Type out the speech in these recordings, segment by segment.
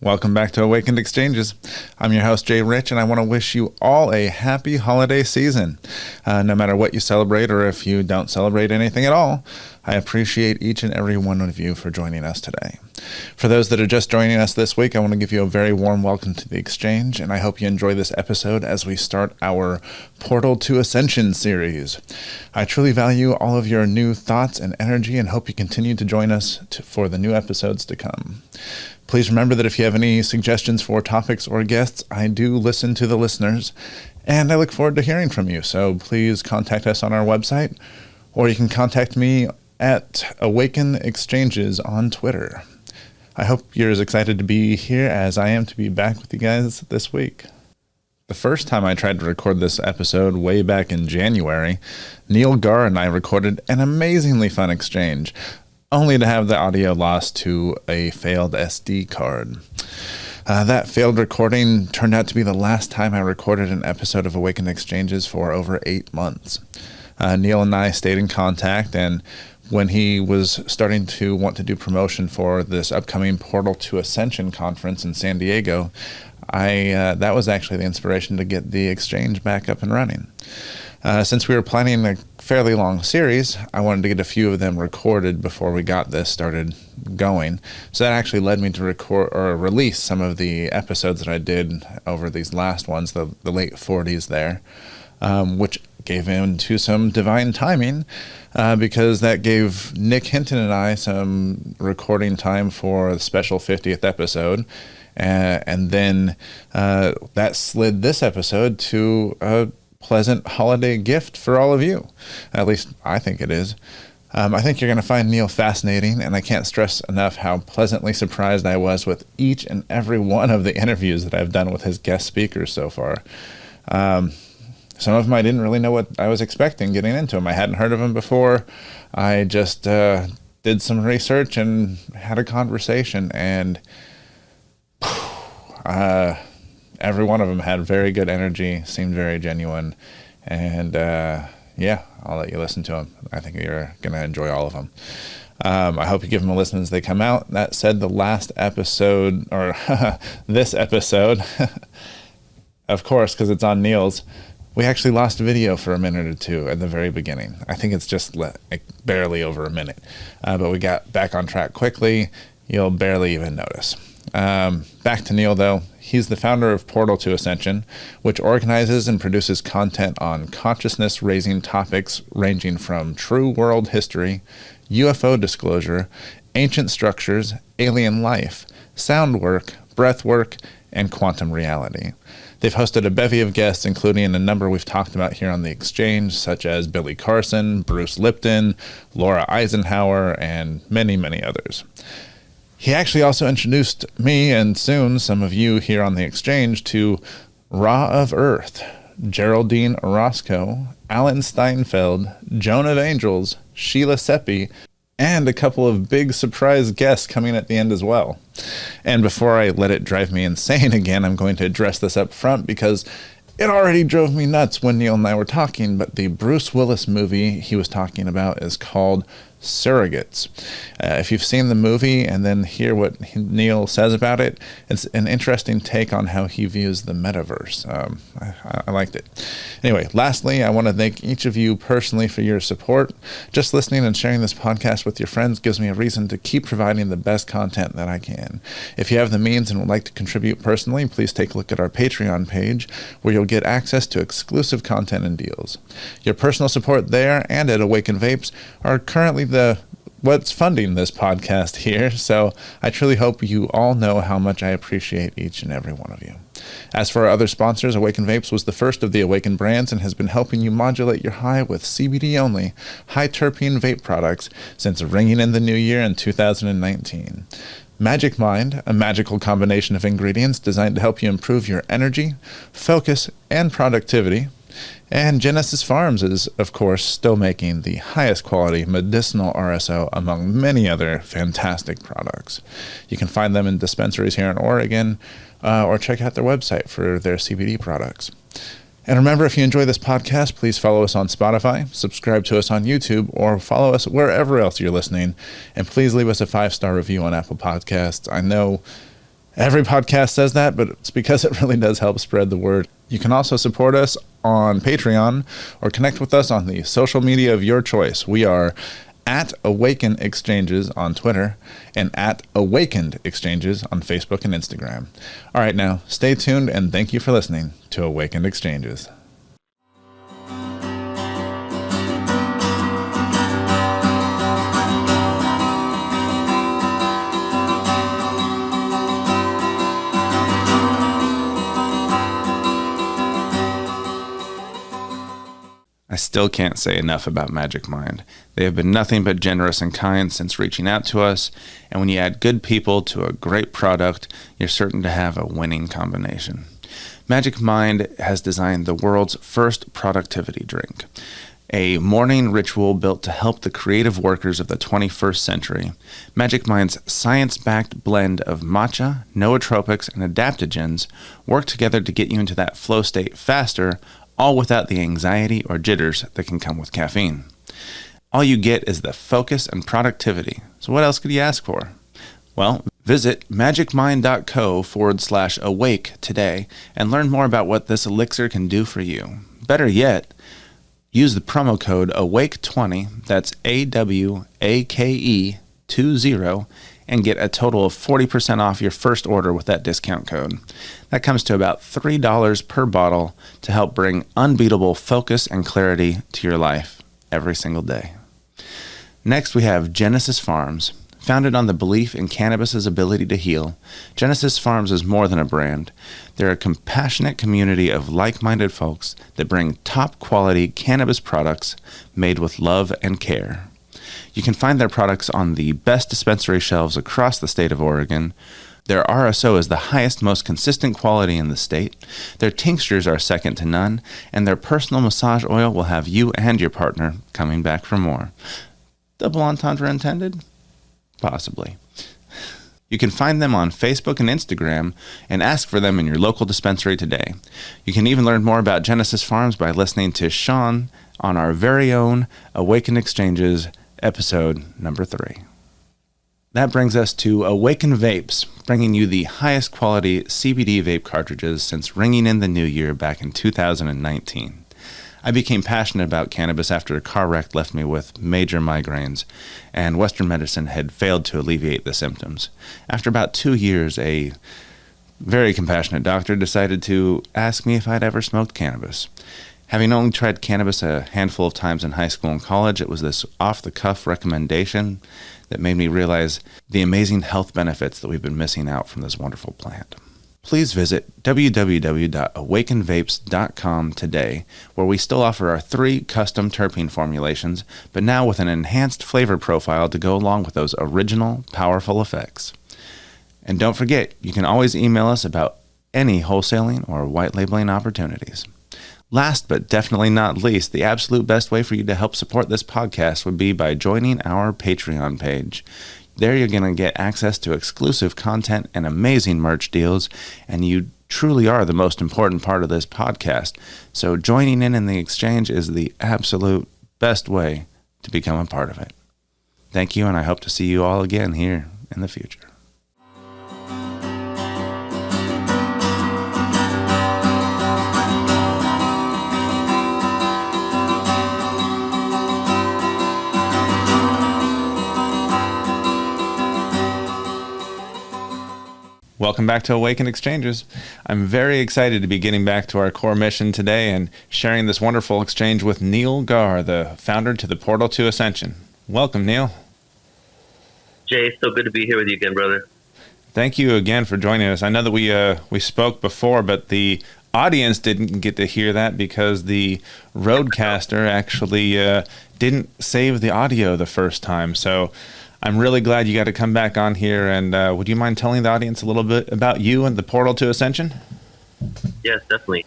Welcome back to Awakened Exchanges. I'm your host, Jay Rich, and I want to wish you all a happy holiday season. No matter what you celebrate or if you don't celebrate anything at all, I appreciate each and every one of you for joining us today. For those that are just joining us this week, I want to give you a very warm welcome to the Exchange, and I hope you enjoy this episode as we start our Portal to Ascension series. I truly value all of your new thoughts and energy and hope you continue to join us for the new episodes to come. Please remember that if you have any suggestions for topics or guests, I do listen to the listeners, and I look forward to hearing from you. So please contact us on our website, or you can contact me at Awaken Exchanges on Twitter. I hope you're as excited to be here as I am to be back with you guys this week. The first time I tried to record this episode way back in January, Neil Gaur and I recorded an amazingly fun exchange, only to have the audio lost to a failed SD card. That failed recording turned out to be the last time I recorded an episode of Awakened Exchanges for over 8 months. Neil and I stayed in contact, and when he was starting to want to do promotion for this upcoming Portal to Ascension Conference in San Diego, that was actually the inspiration to get the exchange back up and running. Since we were planning a fairly long series, I wanted to get a few of them recorded before we got this started going. So that actually led me to record or release some of the episodes that I did over these last ones, the late 40s there, which gave into some divine timing because that gave Nick Hinton and I some recording time for the special 50th episode. And then that slid this episode to a pleasant holiday gift for all of you. At least I think it is. I think you're going to find Neil fascinating, and I can't stress enough how pleasantly surprised I was with each and every one of the interviews that I've done with his guest speakers so far. Some of them I didn't really know what I was expecting getting into them. I hadn't heard of them before. I just did some research and had a conversation, and every one of them had very good energy, seemed very genuine, and I'll let you listen to them. I think you're going to enjoy all of them. I hope you give them a listen as they come out. That said, the last episode, or this episode, of course, because it's on Neil's, we actually lost video for a minute or two at the very beginning. I think it's just barely over a minute, but we got back on track quickly. You'll barely even notice. Back to Neil, though. He's the founder of Portal to Ascension, which organizes and produces content on consciousness-raising topics ranging from true world history, UFO disclosure, ancient structures, alien life, sound work, breathwork, and quantum reality. They've hosted a bevy of guests, including a number we've talked about here on the Exchange, such as Billy Carson, Bruce Lipton, Laura Eisenhower, and many, many others. He actually also introduced me, and soon some of you here on the Exchange, to Ra of Earth, Geraldine Orozco, Alan Steinfeld, Joan of Angels, Sheila Seppi, and a couple of big surprise guests coming at the end as well. And before I let it drive me insane again, I'm going to address this up front because it already drove me nuts when Neil and I were talking, but the Bruce Willis movie he was talking about is called Surrogates. If you've seen the movie and then hear what Neil says about it, it's an interesting take on how he views the metaverse. I liked it. Anyway, lastly, I want to thank each of you personally for your support. Just listening and sharing this podcast with your friends gives me a reason to keep providing the best content that I can. If you have the means and would like to contribute personally, please take a look at our Patreon page, where you'll get access to exclusive content and deals. Your personal support there and at Awaken Vapes are currently what's funding this podcast here, so I truly hope you all know how much I appreciate each and every one of you. As for our other sponsors, Awaken Vapes was the first of the Awaken brands and has been helping you modulate your high with CBD-only, high-terpene vape products since ringing in the new year in 2019. Magic Mind, a magical combination of ingredients designed to help you improve your energy, focus, and productivity. And Genesis Pharms is, of course, still making the highest quality medicinal RSO among many other fantastic products. You can find them in dispensaries here in Oregon, or check out their website for their CBD products. And remember, if you enjoy this podcast, please follow us on Spotify, subscribe to us on YouTube, or follow us wherever else you're listening. And please leave us a 5-star review on Apple Podcasts. I know Every podcast says that, but it's because it really does help spread the word. You can also support us on Patreon or connect with us on the social media of your choice. We are at Awaken Exchanges on Twitter and at Awakened Exchanges on Facebook and Instagram. All right, now stay tuned and thank you for listening to Awakened Exchanges. I still can't say enough about Magic Mind. They have been nothing but generous and kind since reaching out to us, and when you add good people to a great product, you're certain to have a winning combination. Magic Mind has designed the world's first productivity drink, a morning ritual built to help the creative workers of the 21st century. Magic Mind's science-backed blend of matcha, nootropics, and adaptogens work together to get you into that flow state faster, all without the anxiety or jitters that can come with caffeine. All you get is the focus and productivity. So what else could you ask for? Well, visit magicmind.co/awake today and learn more about what this elixir can do for you. Better yet, use the promo code AWAKE20, that's AWAKE20, and get a total of 40% off your first order with that discount code. That comes to about $3 per bottle to help bring unbeatable focus and clarity to your life every single day. Next, we have Genesis Pharms. Founded on the belief in cannabis's ability to heal, Genesis Pharms is more than a brand. They're a compassionate community of like-minded folks that bring top-quality cannabis products made with love and care. You can find their products on the best dispensary shelves across the state of Oregon. Their RSO is the highest, most consistent quality in the state. Their tinctures are second to none, and their personal massage oil will have you and your partner coming back for more. Double entendre intended? Possibly. You can find them on Facebook and Instagram and ask for them in your local dispensary today. You can even learn more about Genesis Pharms by listening to Sean on our very own Awaken Exchanges episode number 3. That brings us to Awaken Vapes, bringing you the highest quality CBD vape cartridges since ringing in the new year back in 2019. I became passionate about cannabis after a car wreck left me with major migraines, and Western medicine had failed to alleviate the symptoms. After about 2 years, a very compassionate doctor decided to ask me if I'd ever smoked cannabis. Having only tried cannabis a handful of times in high school and college, it was this off-the-cuff recommendation that made me realize the amazing health benefits that we've been missing out from this wonderful plant. Please visit www.awakenvapes.com today, where we still offer our 3 custom terpene formulations, but now with an enhanced flavor profile to go along with those original, powerful effects. And don't forget, you can always email us about any wholesaling or white labeling opportunities. Last but definitely not least, the absolute best way for you to help support this podcast would be by joining our Patreon page. There you're going to get access to exclusive content and amazing merch deals, and you truly are the most important part of this podcast. So joining in the exchange is the absolute best way to become a part of it. Thank you, and I hope to see you all again here in the future. Welcome back to Awaken Exchanges. I'm very excited to be getting back to our core mission today and sharing this wonderful exchange with Neil Gaur, the founder to the Portal to Ascension. Welcome, Neil. Jay, so good to be here with you again, brother. Thank you again for joining us. I know that we spoke before, but the audience didn't get to hear that because the Rodecaster actually didn't save the audio the first time. So I'm really glad you got to come back on here, and would you mind telling the audience a little bit about you and the Portal to Ascension? Yes, definitely.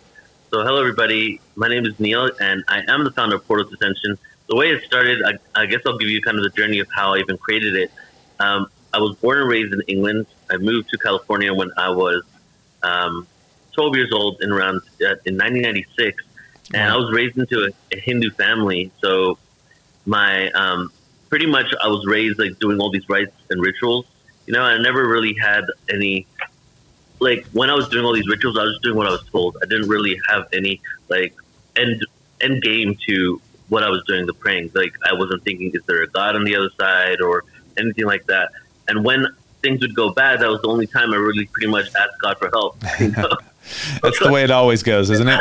So hello, everybody. My name is Neil, and I am the founder of Portal to Ascension. The way it started, I guess I'll give you kind of the journey of how I even created it. I was born and raised in England. I moved to California when I was 12 years old in 1996, and I was raised into a Hindu family. So my pretty much I was raised like doing all these rites and rituals, you know. I never really had any like when I was doing all these rituals, I was just doing what I was told. I didn't really have any like end game to what I was doing, the praying. Like I wasn't thinking, is there a God on the other side or anything like that. And when things would go bad, that was the only time I really pretty much asked God for help. You know? That's the way it always goes, isn't it?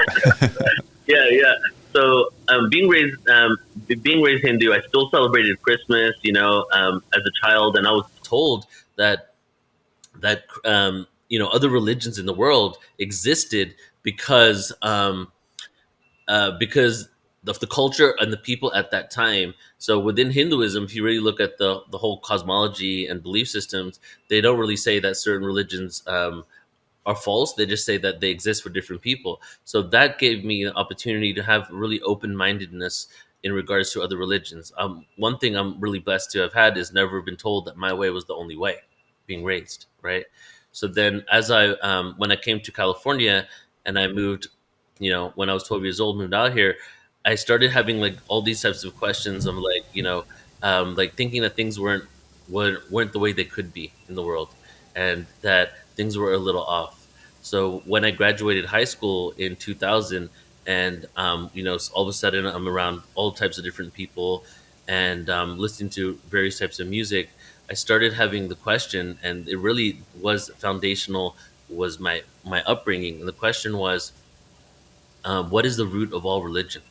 Yeah. So being raised Hindu, I still celebrated Christmas, you know, as a child, and I was told that you know, other religions in the world existed because because of the culture and the people at that time. So within Hinduism, if you really look at the whole cosmology and belief systems, they don't really say that certain religions are false. They just say that they exist for different people. So that gave me an opportunity to have really open-mindedness in regards to other religions. One thing I'm really blessed to have had is never been told that my way was the only way, being raised, right? So then as when I came to California and I moved, you know, when I was 12 years old, moved out here, I started having like all these types of questions of like, you know, like thinking that things weren't the way they could be in the world, and that things were a little off. So when I graduated high school in 2000, and you know, all of a sudden I'm around all types of different people, and listening to various types of music, I started having the question, and it really was foundational. Was my upbringing, and the question was, what is the root of all religion?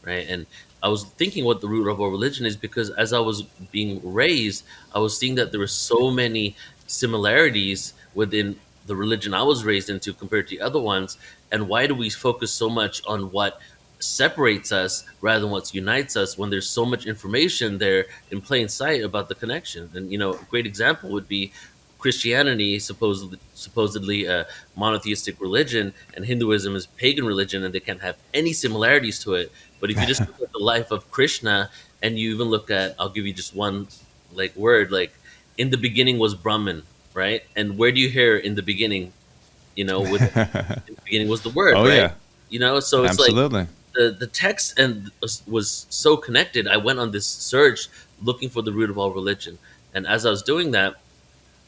Right? And I was thinking what the root of our religion is, because as I was being raised, I was seeing that there were so many similarities within the religion I was raised into compared to the other ones. And why do we focus so much on what separates us rather than what unites us, when there's so much information there in plain sight about the connection? And, you know, a great example would be Christianity, supposedly a monotheistic religion, and Hinduism is pagan religion, and they can't have any similarities to it. But if you just look at the life of Krishna, and you even look at, I'll give you just one like word, like in the beginning was Brahman, right? And where do you hear in the beginning? You know, in the beginning was the word, Oh right? yeah, You know, so it's absolutely. like the text and was so connected. I went on this search looking for the root of all religion, and as I was doing that,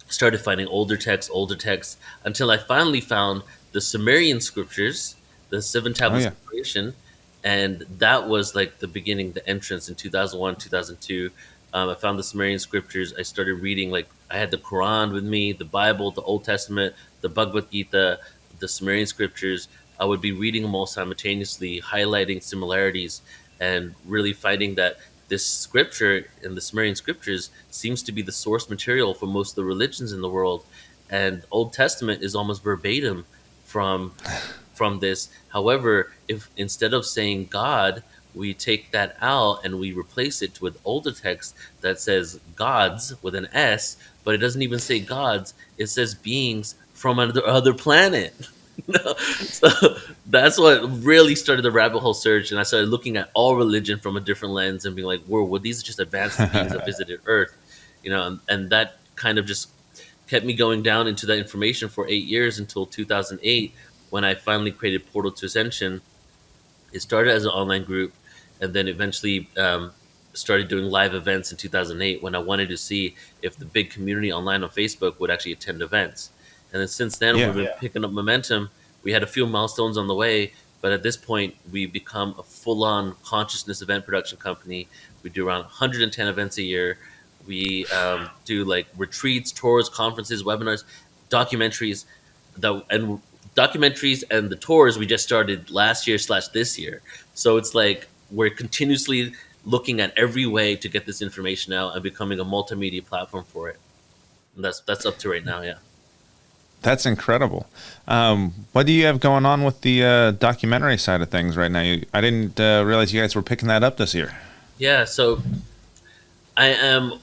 started finding older texts, until I finally found the Sumerian scriptures, the seven Oh tablets yeah. of creation. And that was like the beginning, the entrance in 2001, 2002. I found the Sumerian scriptures. I started reading, like I had the Quran with me, the Bible, the Old Testament, the Bhagavad Gita, the Sumerian scriptures. I would be reading them all simultaneously, highlighting similarities, and really finding that this scripture in the Sumerian scriptures seems to be the source material for most of the religions in the world. And Old Testament is almost verbatim from this. However, if instead of saying God, we take that out and we replace it with older text that says gods with an S, but it doesn't even say gods, it says beings from another planet. So that's what really started the rabbit hole search, and I started looking at all religion from a different lens and being like, whoa, well, these are just advanced beings that visited Earth, you know, and that kind of just kept me going down into that information for 8 years, until 2008, when I finally created Portal to Ascension. It started as an online group, and then eventually started doing live events in 2008, when I wanted to see if the big community online on Facebook would actually attend events. And then since then, Yeah. we've been picking up momentum. We had a few milestones on the way, but at this point, we've become a full-on consciousness event production company. We do around 110 events a year. We do like retreats, tours, conferences, webinars, documentaries, and the tours we just started last year / this year. So it's like we're continuously looking at every way to get this information out and becoming a multimedia platform for it. And that's up to right now. Yeah. That's incredible. What do you have going on with the documentary side of things right now? I didn't realize you guys were picking that up this year. Yeah. So I am.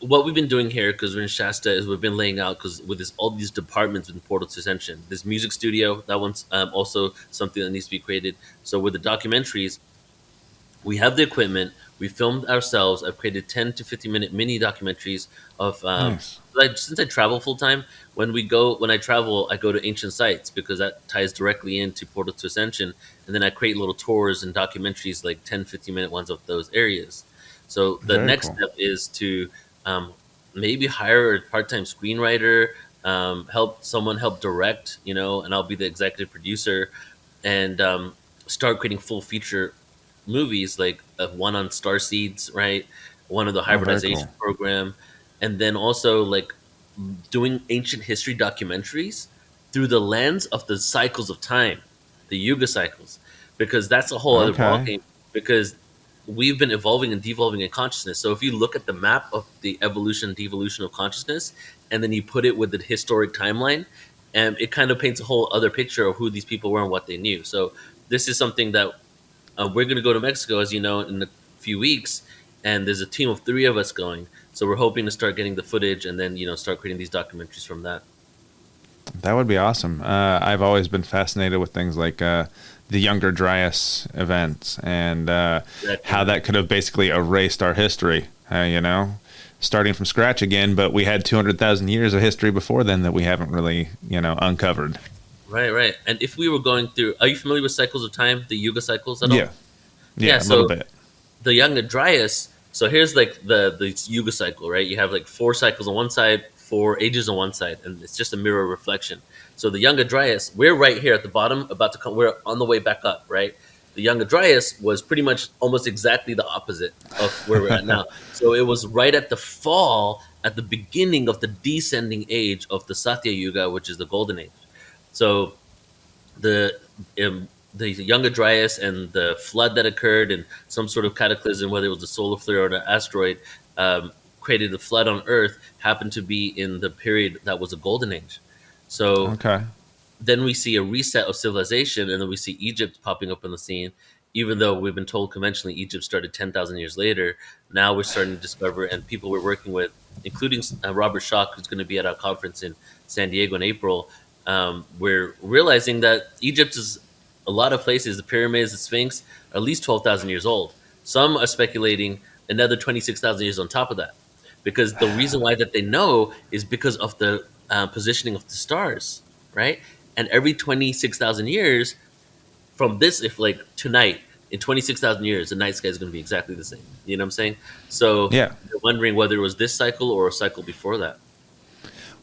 What we've been doing here, because we're in Shasta, is we've been laying out, because with all these departments in Portal to Ascension, this music studio, that one's also something that needs to be created. So with the documentaries, we have the equipment. We filmed ourselves. I've created 10 to 15-minute mini documentaries of Nice. since I travel full time. When I travel, I go to ancient sites, because that ties directly into Portal to Ascension. And then I create little tours and documentaries, like 10, 15-minute ones of those areas. So the Very next cool. step is to maybe hire a part-time screenwriter, help direct, and I'll be the executive producer, and start creating full feature movies, like one on star seeds, right? One of the Oh, very hybridization cool. program, and then also like doing ancient history documentaries through the lens of the cycles of time, the yuga cycles, because that's a whole other Okay. ballgame. Because we've been evolving and devolving in consciousness. So if you look at the map of the evolution and devolution of consciousness, and then you put it with the historic timeline, and it kind of paints a whole other picture of who these people were and what they knew. So this is something that we're going to go to Mexico, as you know, in a few weeks, and there's a team of 3 of us going. So we're hoping to start getting the footage, and then start creating these documentaries from that. That would be awesome. I've always been fascinated with things like the Younger Dryas events and how that could have basically erased our history, starting from scratch again, but we had 200,000 years of history before then that we haven't really, uncovered. Right. And if we were going through, are you familiar with cycles of time, the Yuga cycles at all? Yeah, a so little bit. the Younger Dryas, so here's like the Yuga cycle, right? You have like 4 cycles on one side, 4 ages on one side, and it's just a mirror reflection. So the Younger Dryas, we're right here at the bottom, about to come, we're on the way back up, right? The Younger Dryas was pretty much almost exactly the opposite of where we're at now. So it was right at the fall, at the beginning of the descending age of the Satya Yuga, which is the golden age. So the Younger Dryas and the flood that occurred and some sort of cataclysm, whether it was a solar flare or an asteroid, created a flood on Earth, happened to be in the period that was a golden age. So Okay. then we see a reset of civilization, and then we see Egypt popping up on the scene. Even though we've been told conventionally Egypt started 10,000 years later, now we're starting to discover, and people we're working with, including Robert Schock, who's going to be at our conference in San Diego in April, we're realizing that Egypt is a lot of places, the pyramids, the Sphinx, are at least 12,000 years old. Some are speculating another 26,000 years on top of that. Because the reason why that they know is because of the positioning of the stars, right? And every 26,000 years from this, if like tonight, in 26,000 years, the night sky is going to be exactly the same. You know what I'm saying? So Yeah. they're wondering whether it was this cycle or a cycle before that.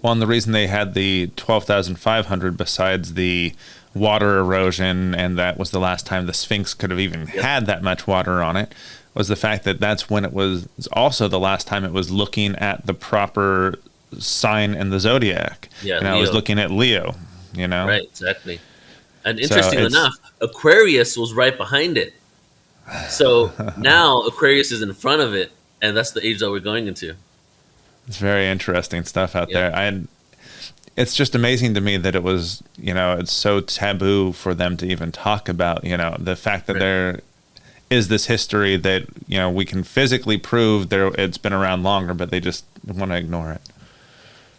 Well, and the reason they had the 12,500 besides the water erosion, and that was the last time the Sphinx could have even had that much water on it, was the fact that that's when it was also the last time it was looking at the proper sign in the zodiac. Yeah, and I was looking at Leo, Right, exactly. And So interestingly enough, Aquarius was right behind it. So now Aquarius is in front of it, and that's the age that we're going into. It's very interesting stuff out there. It's just amazing to me that it was, it's so taboo for them to even talk about, the fact that there is this history that, we can physically prove it's been around longer, but they just want to ignore it.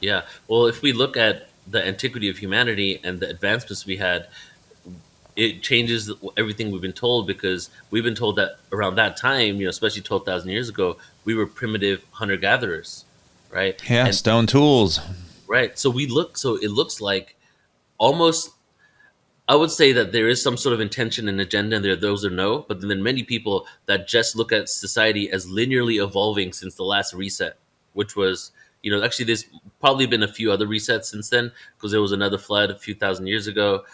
Yeah. Well, if we look at the antiquity of humanity and the advancements we had, it changes everything we've been told, because we've been told that around that time, especially 12,000 years ago, we were primitive hunter-gatherers, right? Yeah, and, stone tools. Right. So it looks like almost, I would say that there is some sort of intention and agenda, and there are those that know, but then many people that just look at society as linearly evolving since the last reset, which was, actually there's probably been a few other resets since then, because there was another flood a few thousand years ago.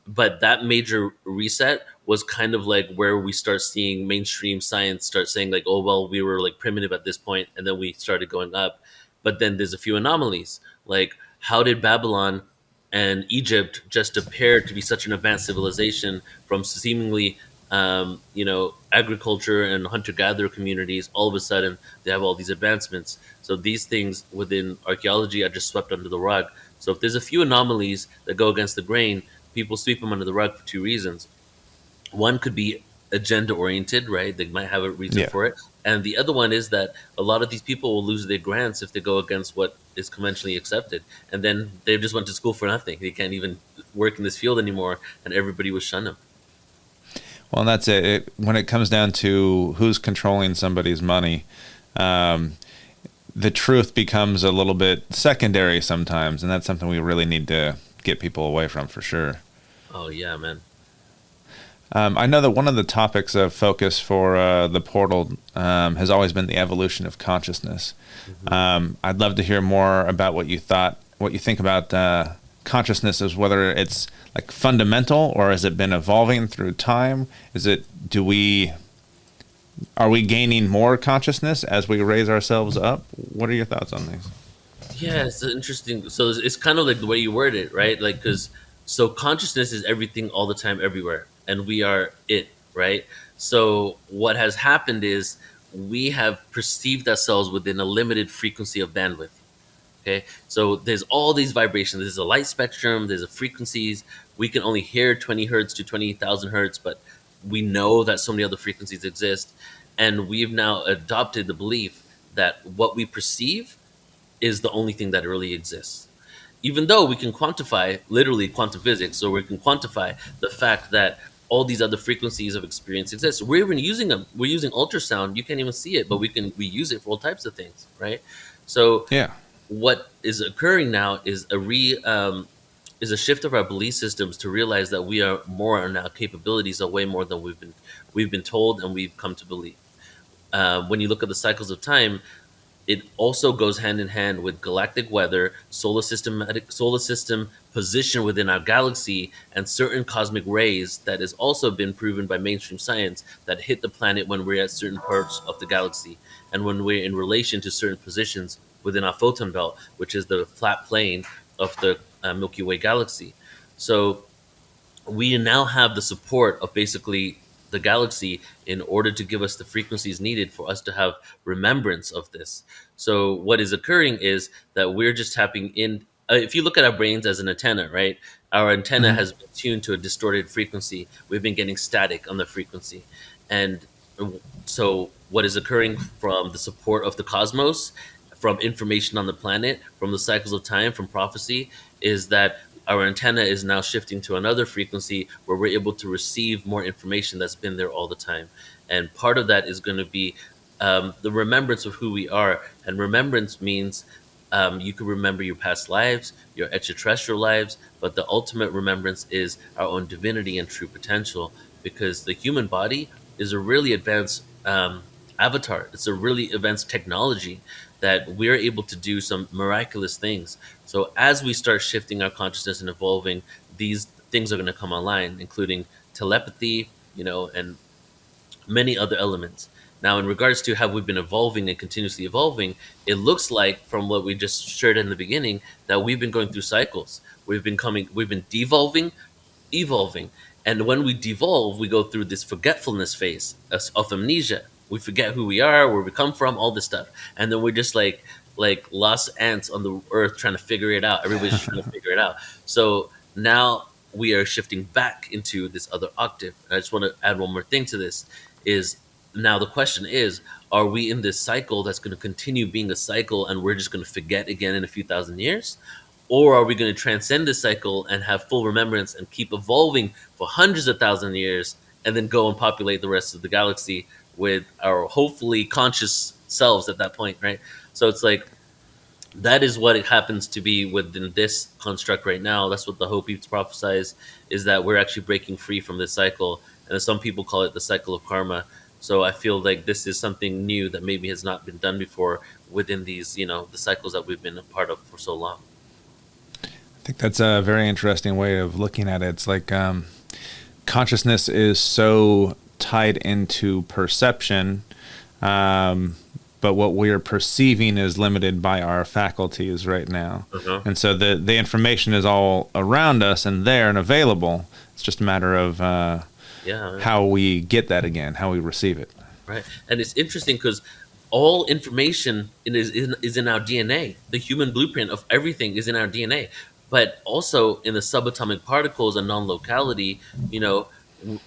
But that major reset was kind of like where we start seeing mainstream science start saying like, oh, well, we were like primitive at this point, and then we started going up. But then there's a few anomalies. Like, how did Babylon and Egypt just appear to be such an advanced civilization from seemingly, agriculture and hunter-gatherer communities? All of a sudden, they have all these advancements. So these things within archaeology are just swept under the rug. So if there's a few anomalies that go against the grain, people sweep them under the rug for 2 reasons. One could be agenda-oriented, right? They might have a reason for it. And the other one is that a lot of these people will lose their grants if they go against what is conventionally accepted. And then they just went to school for nothing. They can't even work in this field anymore, and everybody will shun them. Well, and that's it. When it comes down to who's controlling somebody's money, the truth becomes a little bit secondary sometimes, and that's something we really need to get people away from, for sure. Oh, yeah, man. I know that one of the topics of focus for the portal has always been the evolution of consciousness. I'd love to hear more about what you think about consciousness, as whether it's like fundamental or has it been evolving through time? Are we gaining more consciousness as we raise ourselves up? What are your thoughts on these? Yeah, it's interesting. So it's kind of like the way you word it, right? Like, so consciousness is everything all the time, everywhere, and we are it, right? So what has happened is we have perceived ourselves within a limited frequency of bandwidth. Okay, so there's all these vibrations. There's a light spectrum. There's a frequencies. We can only hear 20 hertz to 20,000 hertz, but we know that so many other frequencies exist, and we've now adopted the belief that what we perceive is the only thing that really exists. Even though we can quantify, literally quantum physics, so we can quantify the fact that all these other frequencies of experience exist. We're even using them. We're using ultrasound. You can't even see it, but we use it for all types of things, right? So Yeah. what is occurring now is a shift of our belief systems to realize that we are more, and our capabilities are way more than we've been told and we've come to believe. When you look at the cycles of time, it also goes hand in hand with galactic weather, solar system position within our galaxy, and certain cosmic rays that has also been proven by mainstream science that hit the planet when we're at certain parts of the galaxy, and when we're in relation to certain positions within our photon belt, which is the flat plane of the Milky Way galaxy. So we now have the support of basically the galaxy in order to give us the frequencies needed for us to have remembrance of this. So what is occurring is that we're just tapping in. If you look at our brains as an antenna, right? Our antenna has been tuned to a distorted frequency. We've been getting static on the frequency. And so what is occurring from the support of the cosmos, from information on the planet, from the cycles of time, from prophecy, is that our antenna is now shifting to another frequency where we're able to receive more information that's been there all the time. And part of that is going to be the remembrance of who we are. And remembrance means you can remember your past lives, your extraterrestrial lives, but the ultimate remembrance is our own divinity and true potential, because the human body is a really advanced avatar. It's a really advanced technology that we're able to do some miraculous things. So as we start shifting our consciousness and evolving, these things are going to come online, including telepathy, and many other elements. Now, in regards to how we've been evolving and continuously evolving, it looks like, from what we just shared in the beginning, that we've been going through cycles. We've been devolving, evolving. And when we devolve, we go through this forgetfulness phase of amnesia. We forget who we are, where we come from, all this stuff. And then we're just like lost ants on the earth trying to figure it out. Everybody's trying to figure it out. So now we are shifting back into this other octave. And I just want to add one more thing to this is, now the question is, are we in this cycle that's going to continue being a cycle and we're just going to forget again in a few thousand years? Or are we going to transcend this cycle and have full remembrance and keep evolving for hundreds of thousands of years and then go and populate the rest of the galaxy with our hopefully conscious selves at that point, right? So it's like, that is what it happens to be within this construct right now. That's what the Hopis prophesize, is that we're actually breaking free from this cycle. And some people call it the cycle of karma. So I feel like this is something new that maybe has not been done before within these, the cycles that we've been a part of for so long. I think that's a very interesting way of looking at it. It's like consciousness is so tied into perception, but what we're perceiving is limited by our faculties right now. And so the information is all around us and there and available. It's just a matter of how we get that again, how we receive it. Right. And it's interesting because all information is in our DNA. The human blueprint of everything is in our DNA. But also in the subatomic particles and non-locality,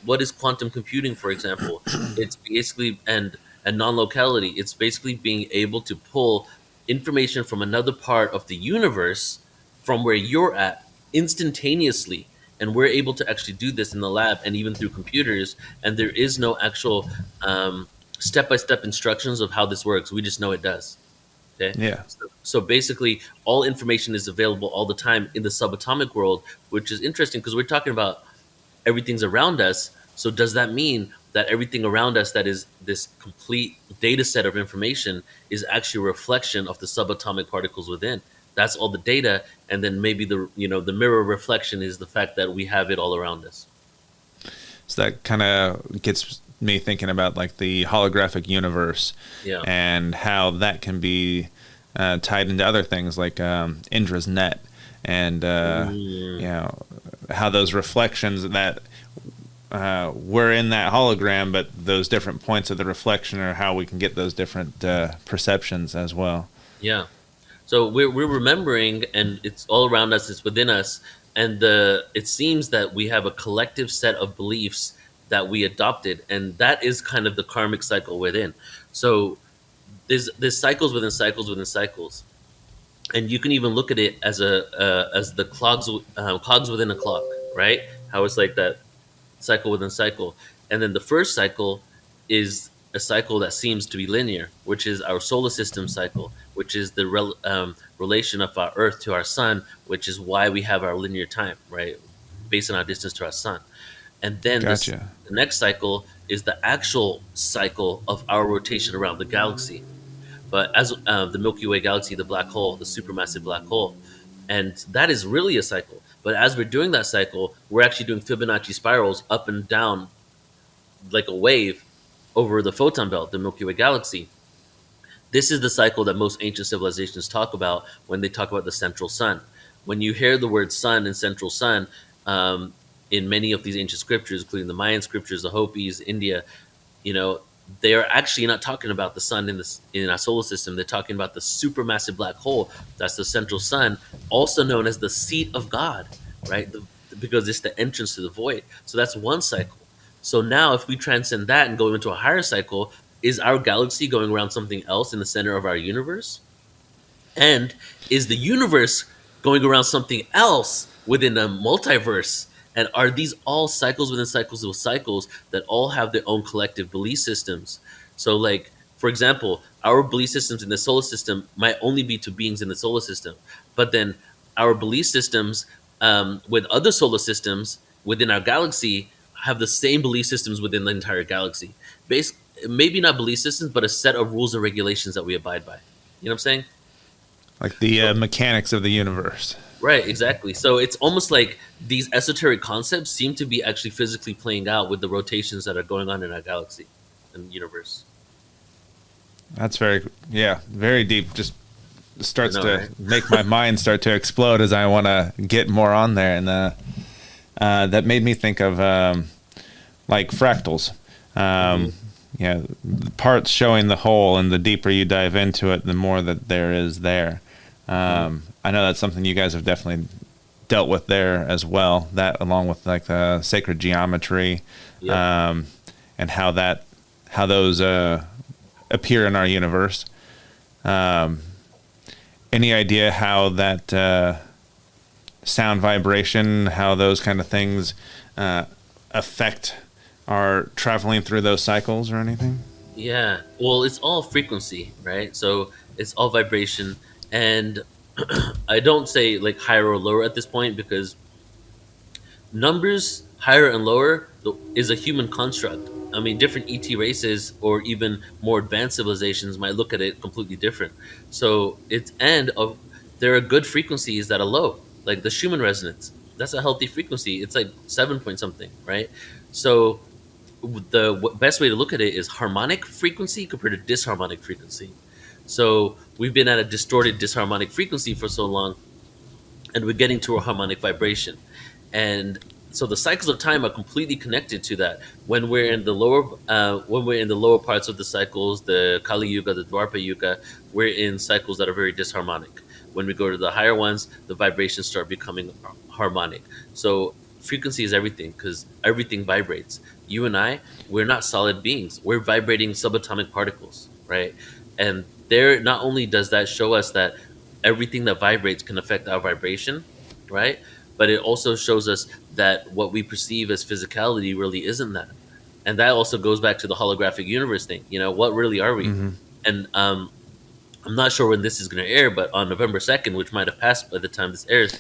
what is quantum computing, for example? It's basically, and non-locality, it's basically being able to pull information from another part of the universe from where you're at instantaneously. And we're able to actually do this in the lab and even through computers. And there is no actual step-by-step instructions of how this works. We just know it does. Okay. Yeah. So basically, all information is available all the time in the subatomic world, which is interesting because we're talking about everything's around us, So does that mean that everything around us that is this complete data set of information is actually a reflection of the subatomic particles within? That's all the data, and then maybe the mirror reflection is the fact that we have it all around us. So that kind of gets me thinking about like the holographic universe, and how that can be tied into other things like Indra's net, and how those reflections that we're in that hologram, but those different points of the reflection are how we can get those different perceptions as well. Yeah. So we're remembering, and it's all around us, it's within us, and it seems that we have a collective set of beliefs that we adopted, and that is kind of the karmic cycle within. So there's cycles within cycles within cycles, and you can even look at it as the cogs within a clock, right? How it's like that cycle within cycle, and then the first cycle is a cycle that seems to be linear, which is our solar system cycle, which is the relation of our Earth to our sun, which is why we have our linear time, right, based on our distance to our sun. And then the next cycle is the actual cycle of our rotation around the galaxy. But as the Milky Way galaxy, the black hole, the supermassive black hole, and that is really a cycle. But as we're doing that cycle, we're actually doing Fibonacci spirals up and down like a wave over the photon belt, the Milky Way galaxy. This is the cycle that most ancient civilizations talk about when they talk about the central sun. When you hear the word sun and central sun in many of these ancient scriptures, including the Mayan scriptures, the Hopis, India, they are actually not talking about the sun in our solar system. They're talking about the supermassive black hole. That's the central sun, also known as the seat of God, right? Because it's the entrance to the void. So that's one cycle. So now if we transcend that and go into a higher cycle, is our galaxy going around something else in the center of our universe? And is the universe going around something else within a multiverse? And are these all cycles within cycles of cycles that all have their own collective belief systems? So like, for example, our belief systems in the solar system might only be to beings in the solar system. But then our belief systems with other solar systems within our galaxy have the same belief systems within the entire galaxy. Maybe not belief systems, but a set of rules and regulations that we abide by. You know what I'm saying? Like the mechanics of the universe. Right, exactly. So it's almost like these esoteric concepts seem to be actually physically playing out with the rotations that are going on in our galaxy and universe. That's very deep. Just starts to make my mind start to explode as I want to get more on there. And that made me think of like fractals. Parts showing the whole, and the deeper you dive into it, the more that there is there. I know that's something you guys have definitely dealt with there as well. That, along with like the sacred geometry, and how those appear in our universe. Any idea how that sound vibration, how those kind of things affect our traveling through those cycles or anything? Yeah. Well, it's all frequency, right? So it's all vibration. And I don't say like higher or lower at this point, because numbers higher and lower is a human construct. I mean, different ET races or even more advanced civilizations might look at it completely different. So there are good frequencies that are low, like the Schumann resonance. That's a healthy frequency. It's like 7 point something, right? So the best way to look at it is harmonic frequency compared to disharmonic frequency. So we've been at a distorted disharmonic frequency for so long, and we're getting to a harmonic vibration. And so the cycles of time are completely connected to that. When we're in the lower parts of the cycles, the Kali Yuga, the Dwapara Yuga, we're in cycles that are very disharmonic. When we go to the higher ones, the vibrations start becoming harmonic. So frequency is everything, because everything vibrates. You and I, we're not solid beings. We're vibrating subatomic particles, right? And there, not only does that show us that everything that vibrates can affect our vibration, right? But it also shows us that what we perceive as physicality really isn't that. And that also goes back to the holographic universe thing. What really are we? Mm-hmm. And I'm not sure when this is going to air, but on November 2nd, which might have passed by the time this airs.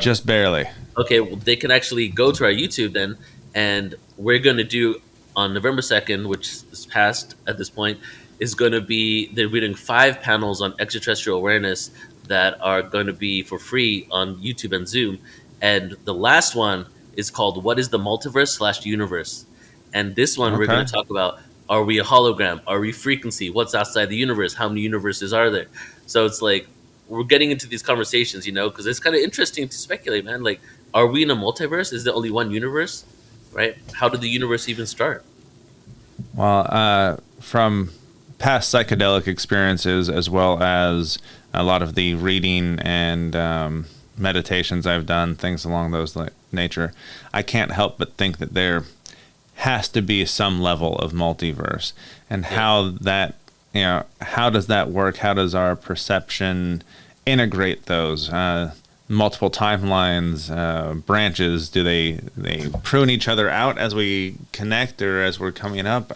Just barely. Okay, well, they can actually go to our YouTube then And we're going to do on November 2nd, which is past at this point, is going to be, they're doing 5 panels on extraterrestrial awareness that are going to be for free on YouTube and Zoom. And the last one is called What is the Multiverse / Universe? And this one, we're going to talk about, are we a hologram? Are we frequency? What's outside the universe? How many universes are there? So it's like, we're getting into these conversations, because it's kind of interesting to speculate, man. Like, are we in a multiverse? Is there only one universe? Right? How did the universe even start? Well, from past psychedelic experiences, as well as a lot of the reading and meditations I've done, things along those nature, I can't help but think that there has to be some level of multiverse, and how that, how does that work? How does our perception integrate those multiple timelines, branches? Do they prune each other out as we connect or as we're coming up?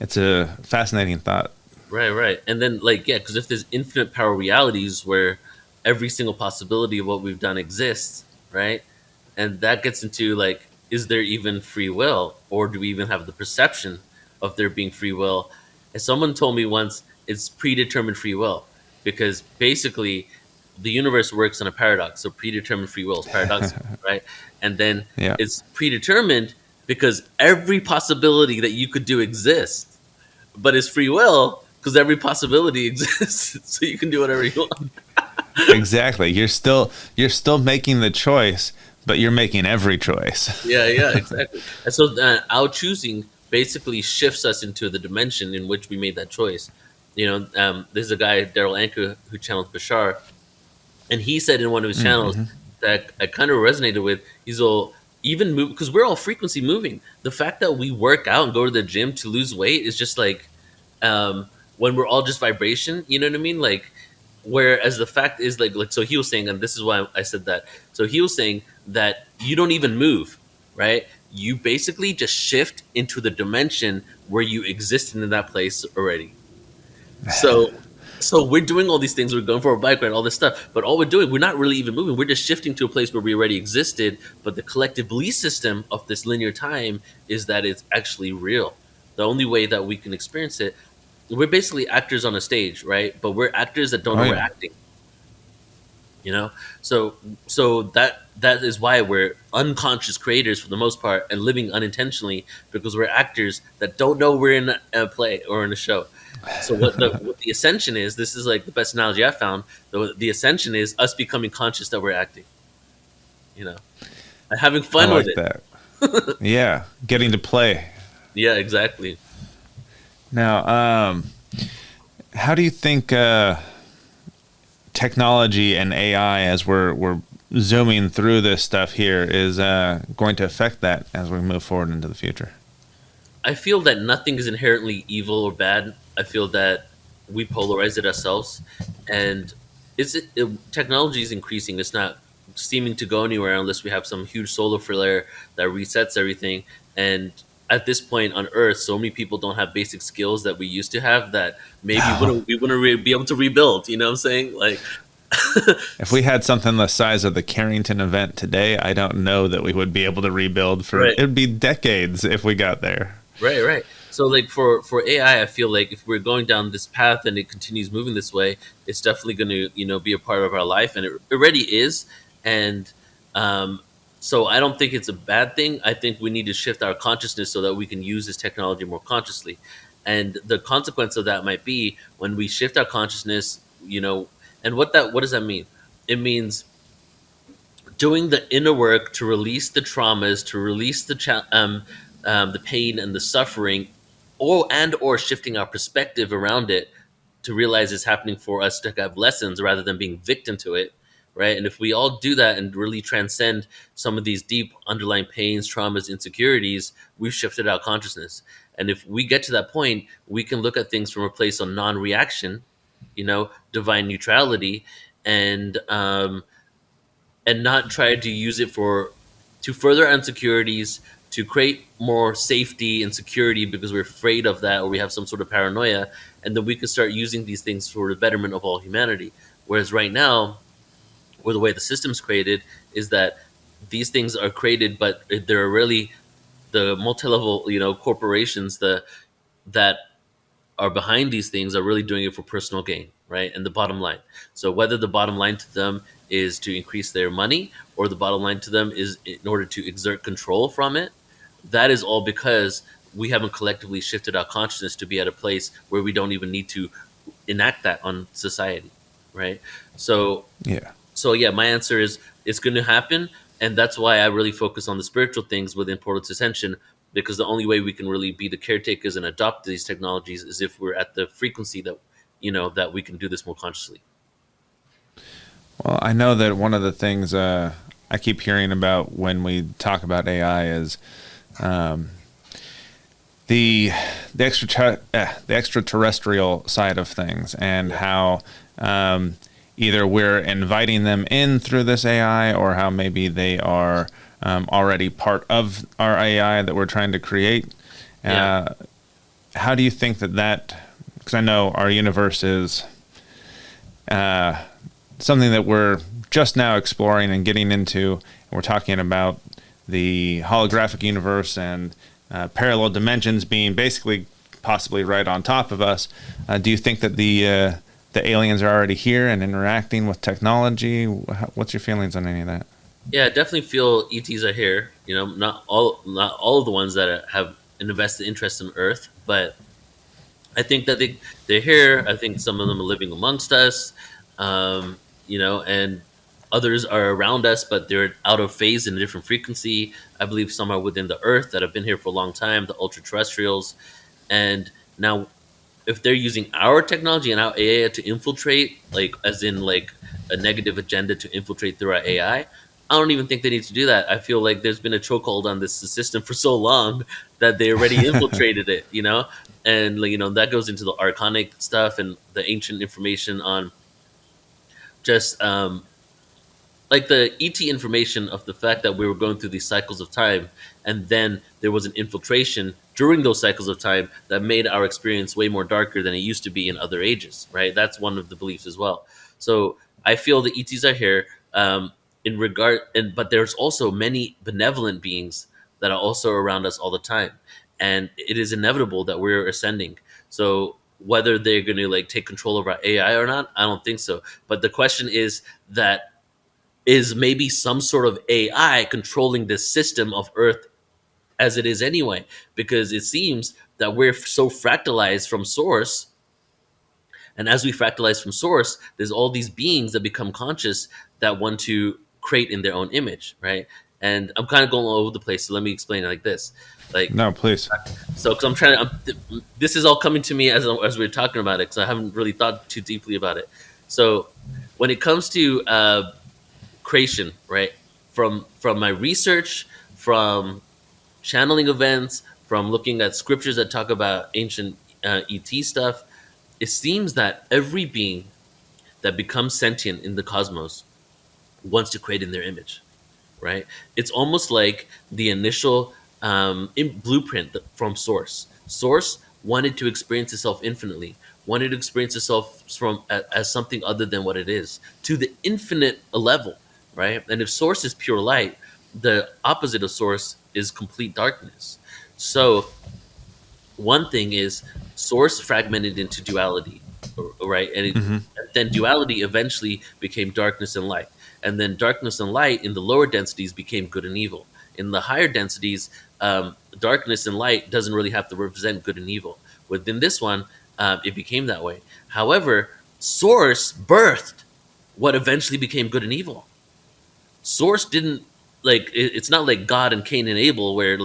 It's a fascinating thought. Right. And then, because if there's infinite power realities where every single possibility of what we've done exists, right? And that gets into, is there even free will? Or do we even have the perception of there being free will? As someone told me once, it's predetermined free will. Because basically, the universe works on a paradox. So predetermined free will is paradoxical, right? And then it's predetermined because every possibility that you could do exists, but it's free will because every possibility exists. So you can do whatever you want. Exactly. You're still making the choice, but you're making every choice. Yeah, exactly. And so our choosing basically shifts us into the dimension in which we made that choice. There's a guy, Daryl Anker, who channels Bashar, and he said in one of his channels that I kind of resonated with. He's all, even move, because we're all frequency moving. The fact that we work out and go to the gym to lose weight is just like when we're all just vibration. You know what I mean? Whereas the fact is so he was saying, and this is why I said that. So he was saying that you don't even move, right? You basically just shift into the dimension where you existed in that place already. So we're doing all these things. We're going for a bike ride, all this stuff. But all we're doing, we're not really even moving. We're just shifting to a place where we already existed. But the collective belief system of this linear time is that it's actually real. The only way that we can experience it, we're basically actors on a stage, right? But we're actors that don't know we're acting. So that is why we're unconscious creators for the most part and living unintentionally, because we're actors that don't know we're in a play or in a show. So what the ascension is, this is the best analogy I found. The ascension is us becoming conscious that we're acting, and having fun with it. That. Yeah, getting to play. Yeah, exactly. Now, how do you think technology and AI, as we're zooming through this stuff here, is going to affect that as we move forward into the future? I feel that nothing is inherently evil or bad. I feel that we polarize it ourselves, and technology is increasing. It's not seeming to go anywhere unless we have some huge solar flare that resets everything. And at this point on Earth, so many people don't have basic skills that we used to have that maybe we wouldn't be able to rebuild. You know what I'm saying? If we had something the size of the Carrington event today, I don't know that we would be able to rebuild for it'd be decades if we got there. Right. So for AI, I feel like if we're going down this path and it continues moving this way, it's definitely going to be a part of our life, and it already is. And so I don't think it's a bad thing. I think we need to shift our consciousness so that we can use this technology more consciously. And the consequence of that might be when we shift our consciousness, and what does that mean? It means doing the inner work to release the traumas, to release the pain and the suffering, or shifting our perspective around it to realize it's happening for us to have lessons rather than being victim to it, right? And if we all do that and really transcend some of these deep underlying pains, traumas, insecurities, we've shifted our consciousness. And if we get to that point, we can look at things from a place of non-reaction, divine neutrality, and not try to use it to further our insecurities, to create more safety and security because we're afraid of that or we have some sort of paranoia, and then we can start using these things for the betterment of all humanity. Whereas right now, or the way the system's created, is that these things are created, but they're really the multi-level, corporations that are behind these things are really doing it for personal gain, right? And the bottom line. So whether the bottom line to them is to increase their money, or the bottom line to them is in order to exert control from it, that is all because we haven't collectively shifted our consciousness to be at a place where we don't even need to enact that on society, right? So Yeah. so yeah, my answer is it's going to happen, and that's why I really focus on the spiritual things within Portal to Ascension, because the only way we can really be the caretakers and adopt these technologies is if we're at the frequency that that we can do this more consciously. Well, I know that one of the things I keep hearing about when we talk about AI is the extraterrestrial side of things, and how either we're inviting them in through this AI, or how maybe they are already part of our AI that we're trying to create. Yeah. How do you think that, because I know our universe is something that we're just now exploring and getting into, and we're talking about the holographic universe and parallel dimensions being basically possibly right on top of us. Do you think that the aliens are already here and interacting with technology? What's your feelings on any of that? Yeah, I definitely feel ETs are here. Not all of the ones that have an invested interest in Earth, but I think that they're here. I think some of them are living amongst us, and others are around us, but they're out of phase in a different frequency. I believe some are within the Earth that have been here for a long time, the ultra terrestrials, and now if they're using our technology and our AI to infiltrate, like as in like a negative agenda to infiltrate through our AI, I don't even think they need to do that. I feel like there's been a chokehold on this system for so long that they already infiltrated it, and that goes into the archonic stuff and the ancient information on just like the ET information of the fact that we were going through these cycles of time, and then there was an infiltration during those cycles of time that made our experience way more darker than it used to be in other ages, right? That's one of the beliefs as well. So I feel the ETs are here but there's also many benevolent beings that are also around us all the time, and it is inevitable that we're ascending. So whether they're going to like take control of our AI or not, I don't think so. But the question is maybe some sort of AI controlling this system of Earth as it is anyway, because it seems that we're so fractalized from source. And as we fractalize from source, there's all these beings that become conscious that want to create in their own image, right? And I'm kind of going all over the place, so let me explain it like this. Like, No, please. so because this is all coming to me as we're talking about it, because I haven't really thought too deeply about it. So when it comes to creation, right? From my research, from channeling events, from looking at scriptures that talk about ancient ET stuff, it seems that every being that becomes sentient in the cosmos wants to create in their image, right? It's almost like the initial blueprint from Source. Source wanted to experience itself infinitely, wanted to experience itself as something other than what it is, to the infinite level, right? And if Source is pure light, the opposite of Source is complete darkness. So one thing is Source fragmented into duality, right? And then duality eventually became darkness and light. And then darkness and light in the lower densities became good and evil. In the higher densities, darkness and light doesn't really have to represent good and evil. Within this one, it became that way. However, Source birthed what eventually became good and evil. Source didn't it's not like God and Cain and Abel, where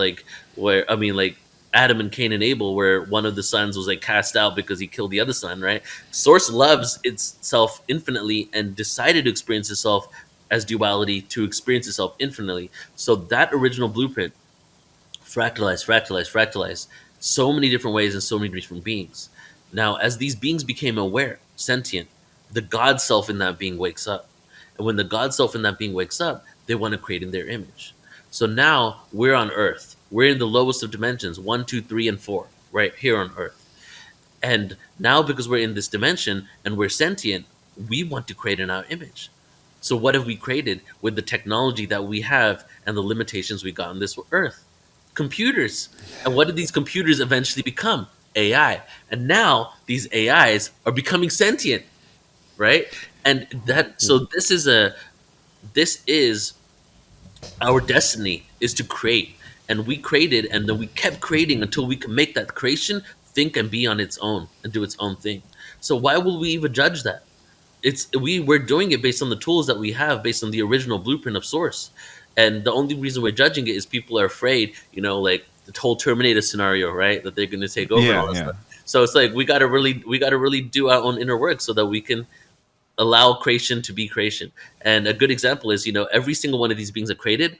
Adam and Cain and Abel, where one of the sons was like cast out because he killed the other son, right? Source loves itself infinitely and decided to experience itself as duality, to experience itself infinitely. So that original blueprint fractalized so many different ways and so many different beings. Now, as these beings became aware, sentient, the God self in that being wakes up. And when the God self in that being wakes up, they want to create in their image. So now we're on Earth. We're in the lowest of dimensions, 1, 2, 3, and 4, right here on Earth. And now because we're in this dimension and we're sentient, we want to create in our image. So what have we created with the technology that we have and the limitations we got on this Earth? computers. And what did these computers eventually become? AI. And now these AIs are becoming sentient, right? And that so this is our destiny, is to create. And we created, and then we kept creating until we can make that creation think and be on its own and do its own thing. So why will we even judge that? We're doing it based on the tools that we have, based on the original blueprint of source. And the only reason we're judging it is people are afraid, like the whole Terminator scenario, right? That they're going to take over and all that stuff. So it's like we got to really do our own inner work so that we can allow creation to be creation. And a good example is, every single one of these beings that created,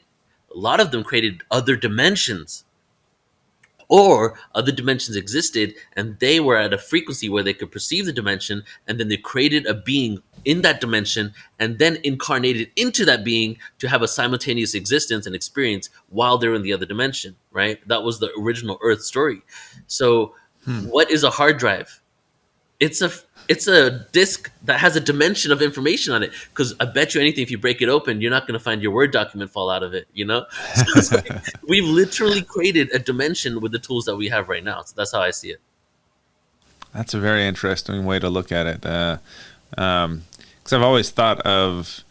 a lot of them created other dimensions, or other dimensions existed and they were at a frequency where they could perceive the dimension, and then they created a being in that dimension and then incarnated into that being to have a simultaneous existence and experience while they're in the other dimension, right? That was the original Earth story. So what is a hard drive? It's a disk that has a dimension of information on it. Because I bet you anything, if you break it open, you're not going to find your Word document fall out of it. So it's like we've literally created a dimension with the tools that we have right now. So that's how I see it. That's a very interesting way to look at it. Because I've always thought of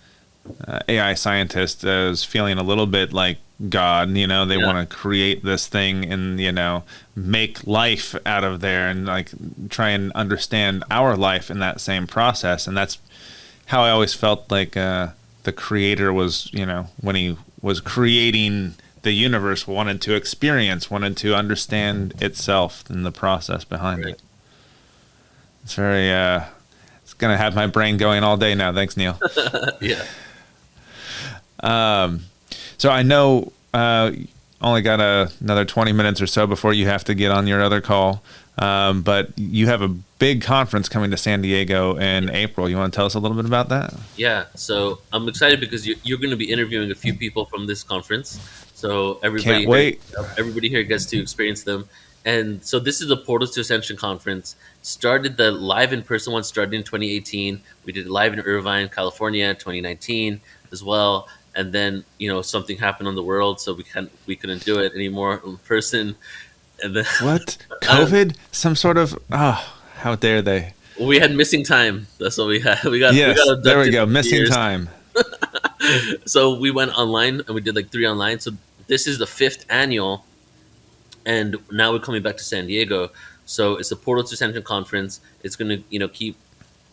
AI scientists as feeling a little bit like God. They want to create this thing and make life out of there and like try and understand our life in that same process. And that's how I always felt like the creator was, when he was creating the universe, wanted to understand itself and the process behind it. It's very it's gonna have my brain going all day now. Thanks, Neil. Yeah. So I know only got another 20 minutes or so before you have to get on your other call. But you have a big conference coming to San Diego in April. You want to tell us a little bit about that? Yeah. So I'm excited because you're going to be interviewing a few people from this conference. So everybody here gets to experience them. And so this is the Portals to Ascension Conference. Started the live in-person one, started in 2018. We did it live in Irvine, California, 2019 as well. And then, something happened on the world, so we couldn't do it anymore in person. And then what? COVID? Some sort of how dare they? We had missing time. That's what we had. We got there we go. Missing time. So we went online and we did like 3 online. So this is the 5th annual, and now we're coming back to San Diego. So it's the Portal to Ascension Conference. It's going to keep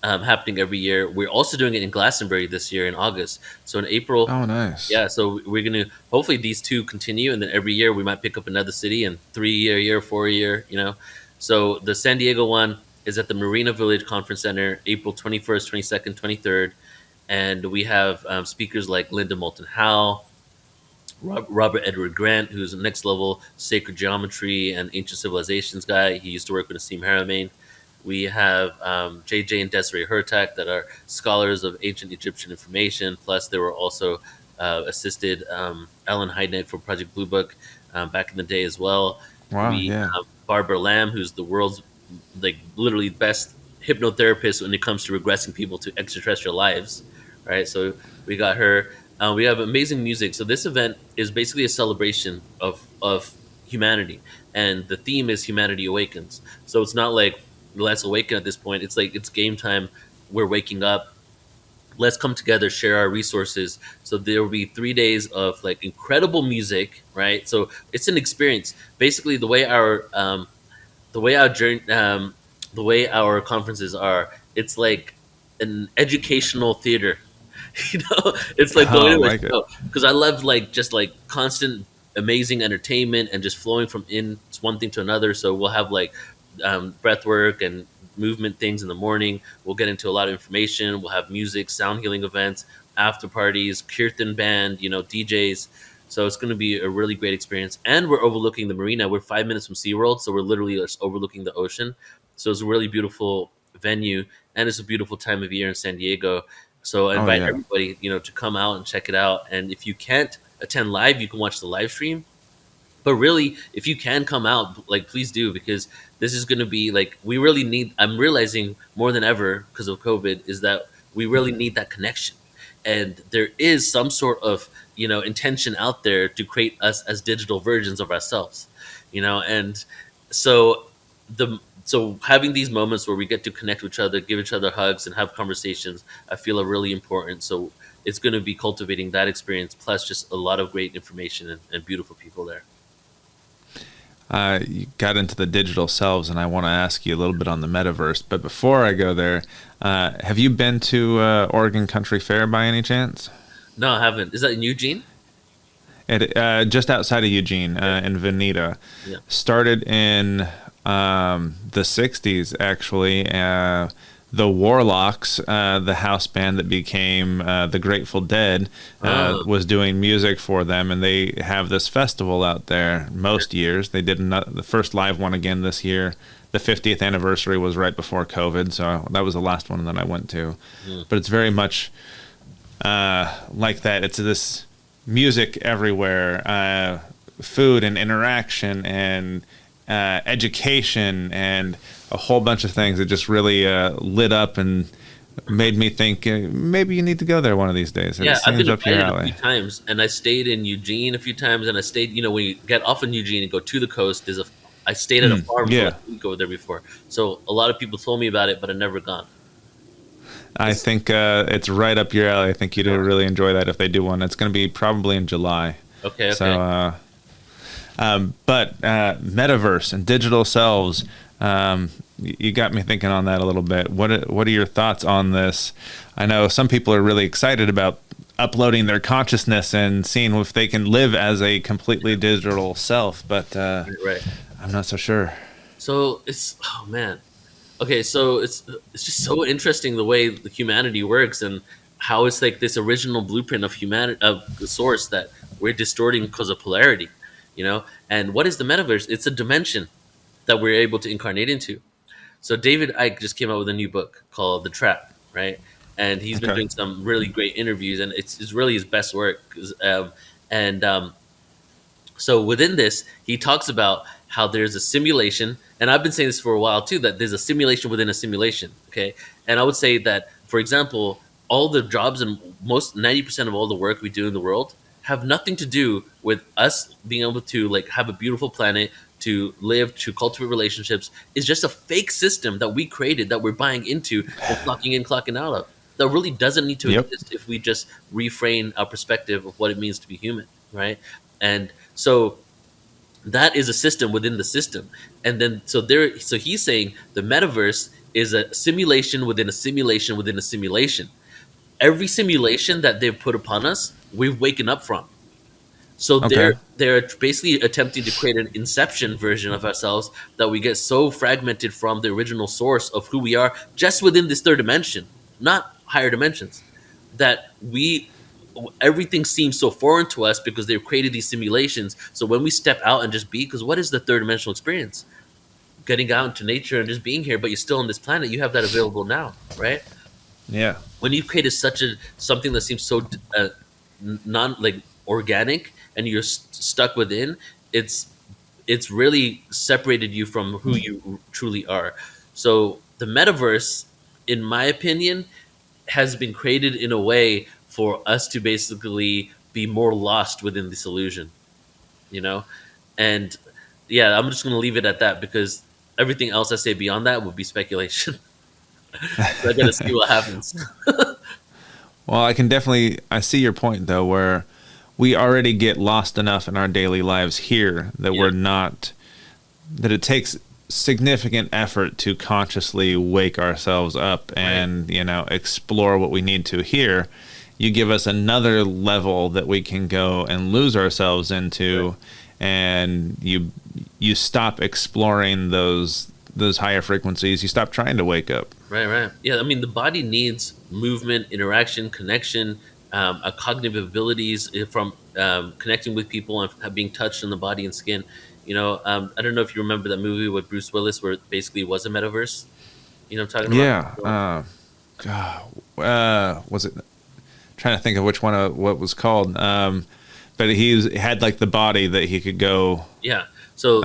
happening every year. We're also doing it in Glastonbury this year in August. So in April. Oh, nice. Yeah. So we're going to, hopefully these 2 continue. And then every year we might pick up another city, and 3 a year, 4 a year, So the San Diego one is at the Marina Village Conference Center, April 21st, 22nd, 23rd. And we have speakers like Linda Moulton Howe, Robert Edward Grant, who's a next level sacred geometry and ancient civilizations guy. He used to work with Nassim Haramein. We have JJ and Desiree Hurtak that are scholars of ancient Egyptian information. Plus, they were also assisted Ellen Heidneck from Project Blue Book back in the day as well. Wow, we have Barbara Lamb, who's the world's literally best hypnotherapist when it comes to regressing people to extraterrestrial lives, right? So we got her. We have amazing music. So this event is basically a celebration of humanity, and the theme is Humanity Awakens. So it's not like let's awaken at this point. It's like it's game time. We're waking up. Let's come together, share our resources. So there will be 3 days of incredible music, right? So it's an experience. Basically, the way our journey, the way our conferences are, it's like an educational theater. It's like the way because I love just constant amazing entertainment and just flowing from one thing to another. So we'll have breathwork and movement things in the morning. We'll get into a lot of information. We'll have music, sound healing events, after parties, kirtan band, DJs. So it's going to be a really great experience. And we're overlooking the marina. We're 5 minutes from SeaWorld, so we're literally just overlooking the ocean. So it's a really beautiful venue, and it's a beautiful time of year in San Diego. So I invite everybody, to come out and check it out. And if you can't attend live, you can watch the live stream. But really, if you can come out, please do, because this is going to be we really need. I'm realizing more than ever because of COVID is that we really need that connection. And there is some sort of intention out there to create us as digital versions of ourselves, and so having these moments where we get to connect with each other, give each other hugs, and have conversations, I feel are really important. So it's going to be cultivating that experience, plus just a lot of great information and beautiful people there. You got into the digital selves, and I want to ask you a little bit on the metaverse. But before I go there, have you been to Oregon Country Fair by any chance? No, I haven't. Is that in Eugene? Just outside of Eugene, in Veneta. Yeah. Started in the 60s, actually. The Warlocks, the house band that became the Grateful Dead, was doing music for them, and they have this festival out there most years. They did the first live one again this year. The 50th anniversary was right before COVID, so that was the last one that I went to. But it's very much like that. It's this music everywhere, food and interaction and education and a whole bunch of things that just really lit up and made me think maybe you need to go there one of these days. Yeah, I've been invited a few times, and I stayed in Eugene a few times, and I stayed, when you get off in Eugene and go to the coast, I stayed at a farm for a week over there before. So a lot of people told me about it, but I've never gone. I think it's right up your alley. I think you'd really enjoy that if they do one. It's going to be probably in July. Okay. So, but metaverse and digital selves, you got me thinking on that a little bit. What are your thoughts on this? I know some people are really excited about uploading their consciousness and seeing if they can live as a completely digital self, but I'm not so sure. So okay, so it's just so interesting the way the humanity works and how it's like this original blueprint of humanity, of the source that we're distorting because of polarity, And what is the metaverse? It's a dimension that we're able to incarnate into. So David Icke just came out with a new book called The Trap, right? And he's been doing some really great interviews, and it's really his best work. So within this, he talks about how there's a simulation, and I've been saying this for a while too, that there's a simulation within a simulation, okay? And I would say that, for example, all the jobs and 90% of all the work we do in the world have nothing to do with us being able to have a beautiful planet, to live, to cultivate relationships. It's just a fake system that we created that we're buying into and clocking in, clocking out of. That really doesn't need to exist if we just reframe our perspective of what it means to be human, right? And so that is a system within the system. And then so he's saying the metaverse is a simulation within a simulation within a simulation. Every simulation that they've put upon us, we've waken up from. So they're basically attempting to create an inception version of ourselves that we get so fragmented from the original source of who we are just within this third dimension, not higher dimensions, that everything seems so foreign to us because they've created these simulations. So when we step out and just be, because what is the third dimensional experience? Getting out into nature and just being here, but you're still on this planet. You have that available now, right? Yeah. When you've created something that seems so organic, and you're stuck within, it's really separated you from who you truly are. So the metaverse, in my opinion, has been created in a way for us to basically be more lost within this illusion, And yeah, I'm just going to leave it at that because everything else I say beyond that would be speculation. So I got to see what happens. Well, I see your point though, where we already get lost enough in our daily lives here that that it takes significant effort to consciously wake ourselves up and, explore what we need to here. You give us another level that we can go and lose ourselves into, and you stop exploring those higher frequencies. You stop trying to wake up. Right. Yeah, I mean, the body needs movement, interaction, connection, cognitive abilities from connecting with people and being touched on the body and skin. I don't know if you remember that movie with Bruce Willis where it basically was a metaverse. You know what I'm talking about? Yeah. Was it? Trying to think of which one what was called. But he had the body that he could go. Yeah. So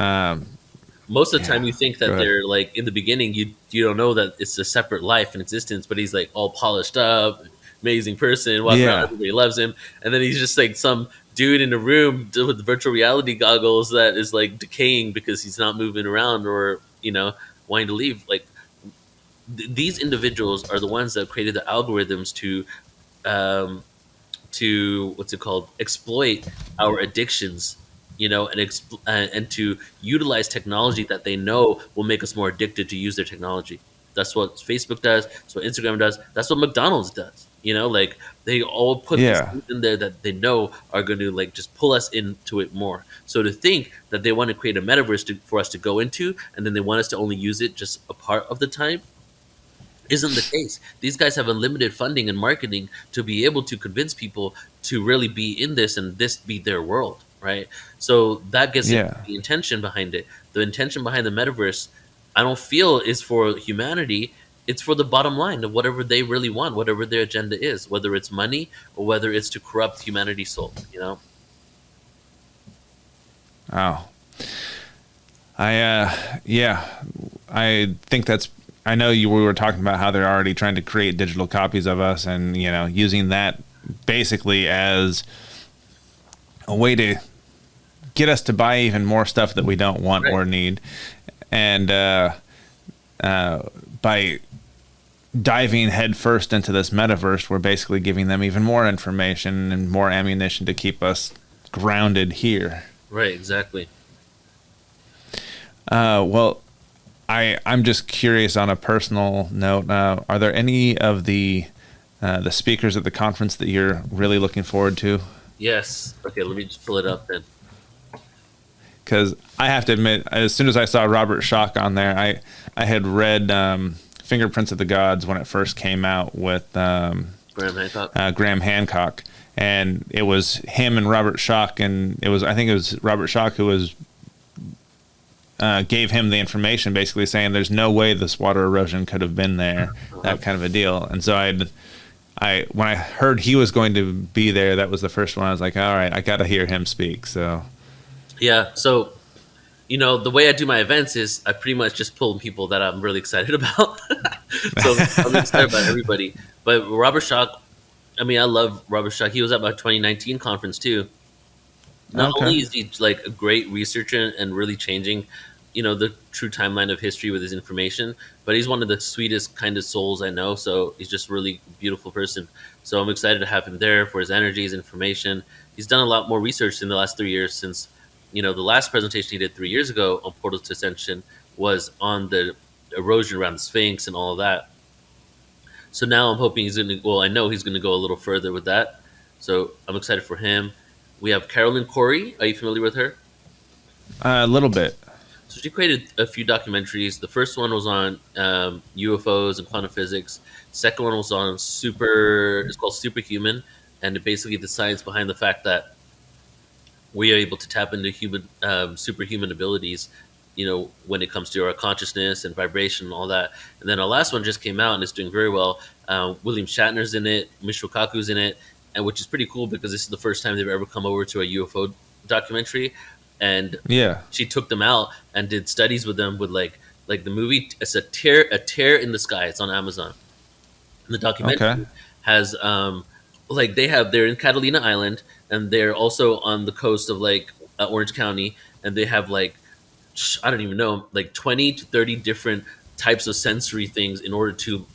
most of the time you think that they're in the beginning you don't know that it's a separate life and existence, but he's all polished up, amazing person, walking around, everybody loves him, and then he's just like some dude in a room with virtual reality goggles that is like decaying because he's not moving around or wanting to leave. Like these individuals are the ones that created the algorithms to what's it called, exploit our addictions, and to utilize technology that they know will make us more addicted to use their technology. That's what Facebook does. That's what Instagram does. That's what McDonald's does. Like they all put these things in there that they know are going to like just pull us into it more. So to think that they want to create a metaverse for us to go into, and then they want us to only use it just a part of the time, isn't the case. These guys have unlimited funding and marketing to be able to convince people to really be in this and this be their world, right? So that gets into the intention behind it. The intention behind the metaverse, I don't feel is for humanity. It's for the bottom line of whatever they really want, whatever their agenda is, whether it's money or whether it's to corrupt humanity's soul, Oh. I think that's, I know we were talking about how they're already trying to create digital copies of us and, using that basically as a way to get us to buy even more stuff that we don't want or need. And by diving headfirst into this metaverse, we're basically giving them even more information and more ammunition to keep us grounded here. Right, exactly. Well, I'm just curious on a personal note. Are there any of the speakers at the conference that you're really looking forward to? Yes. Okay, let me just pull it up then. Because I have to admit, as soon as I saw Robert Schoch on there, I had read Fingerprints of the Gods when it first came out with Graham Hancock. And it was him and Robert Schoch, and I think it was Robert Schoch who was gave him the information, basically saying there's no way this water erosion could have been there, that kind of a deal. And so when I heard he was going to be there, that was the first one. I was like, all right, I got to hear him speak. So yeah, so the way I do my events is I pretty much just pull people that I'm really excited about. So I'm excited about everybody. But Robert Schoch, I love Robert Schoch. He was at my 2019 conference too. Not only is he like a great researcher and really changing, the true timeline of history with his information, but he's one of the sweetest kind of souls I know. So he's just a really beautiful person. So I'm excited to have him there for his energy, his information. He's done a lot more research in the last 3 years since, the last presentation he did 3 years ago on Portal to Ascension was on the erosion around the Sphinx and all of that. So now I'm hoping I know he's going to go a little further with that. So I'm excited for him. We have Carolyn Corey. Are you familiar with her? A little bit. So she created a few documentaries. The first one was on UFOs and quantum physics. Second one was on it's called Superhuman, and basically the science behind the fact that we are able to tap into superhuman abilities, when it comes to our consciousness and vibration and all that. And then our last one just came out and it's doing very well. William Shatner's in it, Michio Kaku's in it, and which is pretty cool because this is the first time they've ever come over to a UFO documentary. And she took them out and did studies with them with like the movie. It's a tear in the sky. It's on Amazon. And the documentary has they're in Catalina Island and they're also on the coast of Orange County, and they have I don't even know, 20 to 30 different types of sensory things in order to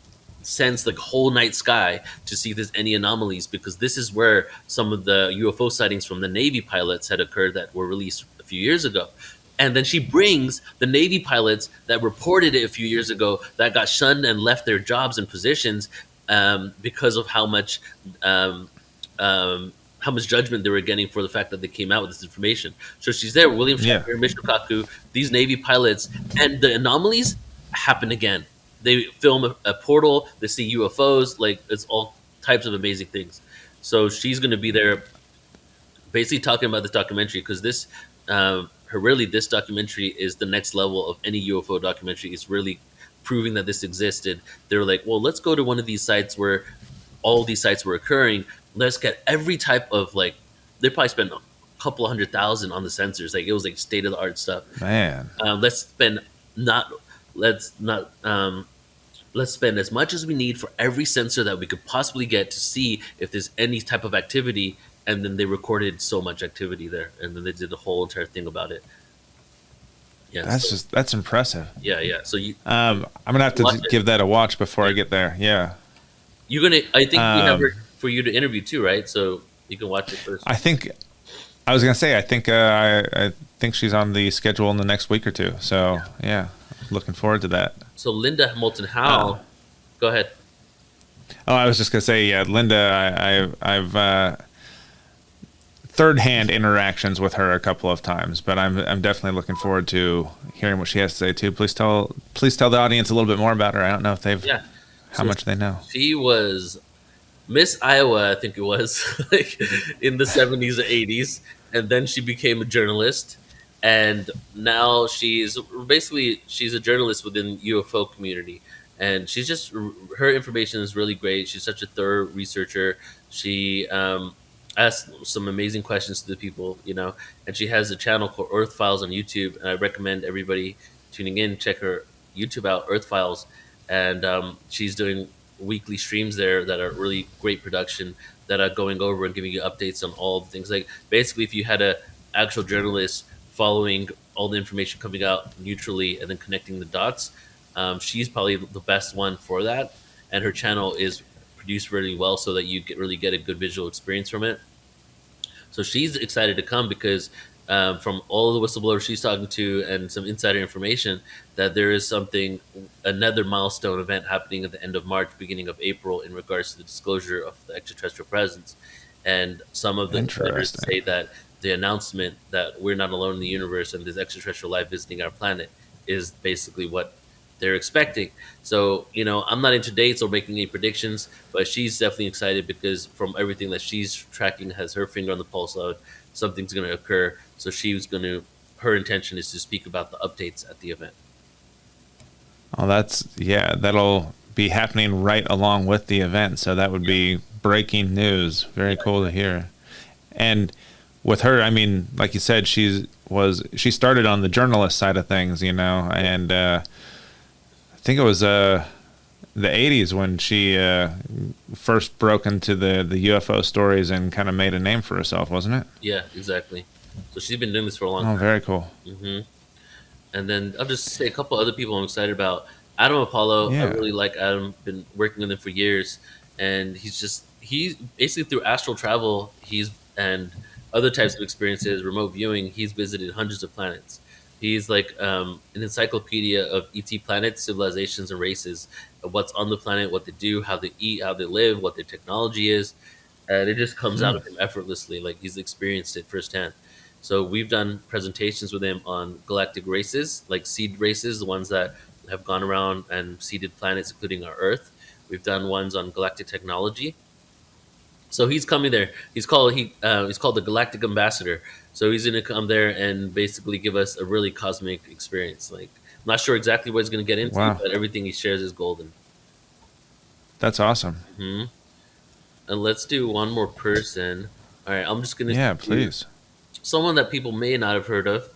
sense the whole night sky to see if there's any anomalies, because this is where some of the UFO sightings from the Navy pilots had occurred that were released a few years ago. And then she brings the Navy pilots that reported it a few years ago that got shunned and left their jobs and positions because of how much judgment they were getting for the fact that they came out with this information. So she's there, William Shatner, Michio Kaku, these Navy pilots, and the anomalies happen again. They film a portal, they see UFOs, it's all types of amazing things. So she's going to be there basically talking about this documentary, because this documentary is the next level of any UFO documentary. It's really proving that this existed. They're like, well, let's go to one of these sites where all these sites were occurring. Let's get every type of they probably spent a couple $100,000 on the sensors. It was state of the art stuff. Man, let's let's spend as much as we need for every sensor that we could possibly get to see if there's any type of activity. And then they recorded so much activity there, and then they did the whole entire thing about it. Yeah, That's impressive. yeah. So I'm gonna have to give that a watch before I get there. Yeah. you're gonna. I think we have her for you to interview too, right? So you can watch it first. I think I think she's on the schedule in the next week or two. So yeah, looking forward to that. So Linda Moulton Howe, go ahead. Oh, I was just gonna say, yeah, Linda. I've third-hand interactions with her a couple of times, but I'm definitely looking forward to hearing what she has to say too. Please tell the audience a little bit more about her. I don't know if they've how much they know. She was Miss Iowa, I think it was, like in the 70s or 80s, and then she became a journalist, and now she's a journalist within UFO community, and her information is really great. She's such a thorough researcher. She asks some amazing questions to the people, and she has a channel called Earth Files on YouTube, and I recommend everybody tuning in check her YouTube out, Earth Files, and she's doing weekly streams there that are really great production, that are going over and giving you updates on all the things. Like basically, if you had a actual journalist following all the information coming out neutrally and then connecting the dots, she's probably the best one for that. And her channel is produced really well so that you really get a good visual experience from it. So she's excited to come because from all the whistleblowers she's talking to and some insider information, that there is another milestone event happening at the end of March, beginning of April, in regards to the disclosure of the extraterrestrial presence. And some of the insiders say that the announcement that we're not alone in the universe and there's extraterrestrial life visiting our planet is basically what they're expecting. So, I'm not into dates or making any predictions, but she's definitely excited because from everything that she's tracking, has her finger on the pulse of something's going to occur. So her intention is to speak about the updates at the event. Oh, that'll be happening right along with the event. So that would be breaking news. Very cool to hear. And with her, I mean, like you said, she started on the journalist side of things, and I think it was the 80s when she first broke into the UFO stories and kind of made a name for herself, wasn't it? Yeah, exactly. So she's been doing this for a long time. Oh, very cool. Mm-hmm. And then I'll just say a couple other people I'm excited about. Adam Apollo, I really like Adam. Been working with him for years, and he's basically through astral travel, and other types of experiences, remote viewing, he's visited hundreds of planets. He's like an encyclopedia of ET planets, civilizations, and races, of what's on the planet, what they do, how they eat, how they live, what their technology is, and it just comes out of him effortlessly. Like he's experienced it firsthand. So we've done presentations with him on galactic races, like seed races, the ones that have gone around and seeded planets, including our Earth. We've done ones on galactic technology. So he's coming there. He's called the Galactic Ambassador. So he's going to come there and basically give us a really cosmic experience. Like, I'm not sure exactly what he's going to get into, but everything he shares is golden. That's awesome. Mm-hmm. And let's do one more person. All right, I'm just going to... Yeah, please. Someone that people may not have heard of,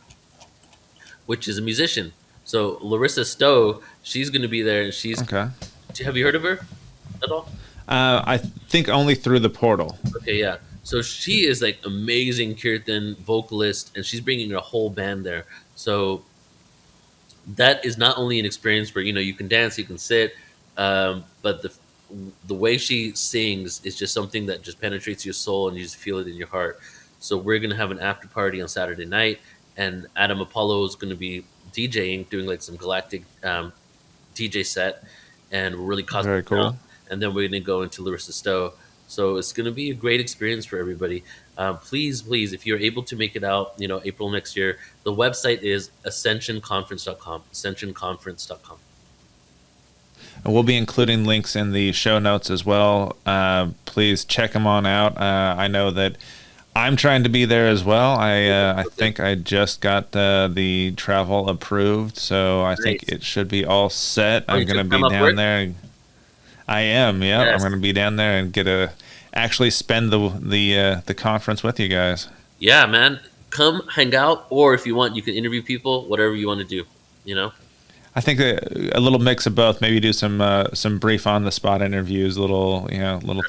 which is a musician. So Larissa Stowe, she's going to be there. And she's... Okay. Have you heard of her at all? I think only through the portal. Okay, yeah. So she is like amazing kirtan vocalist, and she's bringing a whole band there. So that is not only an experience where you can dance, you can sit, but the way she sings is just something that just penetrates your soul, and you just feel it in your heart. So we're gonna have an after party on Saturday night, and Adam Apollo is gonna be DJing, doing like some galactic DJ set, and we're really cosmic. Very cool. And then we're gonna go into Larissa Stowe. So it's going to be a great experience for everybody. Please, if you're able to make it out, April next year, the website is AscensionConference.com, AscensionConference.com. And we'll be including links in the show notes as well. Please check them on out. I know that I'm trying to be there as well. I think I just got the travel approved, so I think it should be all set. I'm going to be down there. I am, yeah. Yes. I'm going to be down there and actually spend the conference with you guys. Yeah, man. Come hang out, or if you want, you can interview people, whatever you want to do, I think a little mix of both. Maybe do some brief on the spot interviews, little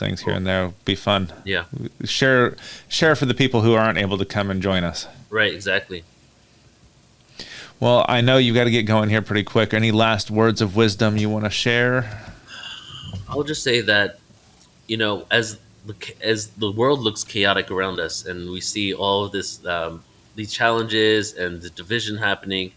things here and there. Be fun. Yeah. Share for the people who aren't able to come and join us. Right. Exactly. Well, I know you got to get going here pretty quick. Any last words of wisdom you want to share? I'll just say that, as the world looks chaotic around us, and we see all of this, these challenges and the division happening,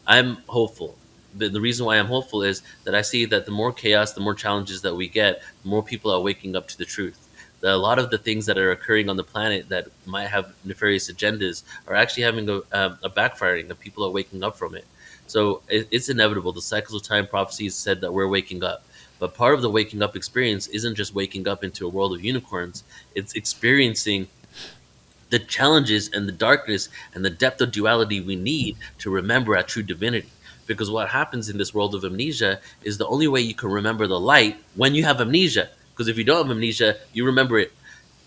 I'm hopeful. The reason why I'm hopeful is that I see that the more chaos, the more challenges that we get, the more people are waking up to the truth. A lot of the things that are occurring on the planet that might have nefarious agendas are actually having a backfiring, that people are waking up from it. So it's inevitable. The cycles of time prophecies said that we're waking up. But part of the waking up experience isn't just waking up into a world of unicorns. It's experiencing the challenges and the darkness and the depth of duality we need to remember our true divinity. Because what happens in this world of amnesia is the only way you can remember the light when you have amnesia. Because if you don't have amnesia, you remember it.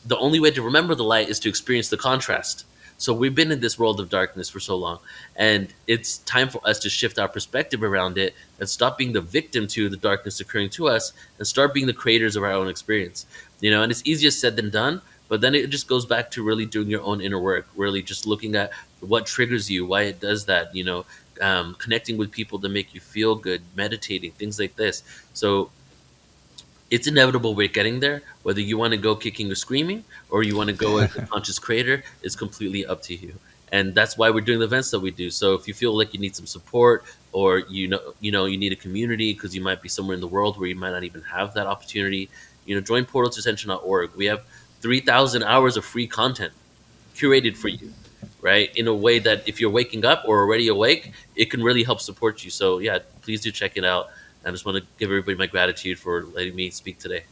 The only way to remember the light is to experience the contrast. So we've been in this world of darkness for so long, and it's time for us to shift our perspective around it and stop being the victim to the darkness occurring to us and start being the creators of our own experience. And it's easier said than done, but then it just goes back to really doing your own inner work, really just looking at what triggers you, why it does that, connecting with people that make you feel good, meditating, things like this. So it's inevitable we're getting there. Whether you want to go kicking or screaming or you want to go as a conscious creator is completely up to you. And that's why we're doing the events that we do. So if you feel like you need some support or you need a community because you might be somewhere in the world where you might not even have that opportunity, join portaltoascension.org. We have 3,000 hours of free content curated for you, right? In a way that if you're waking up or already awake, it can really help support you. So yeah, please do check it out. I just want to give everybody my gratitude for letting me speak today.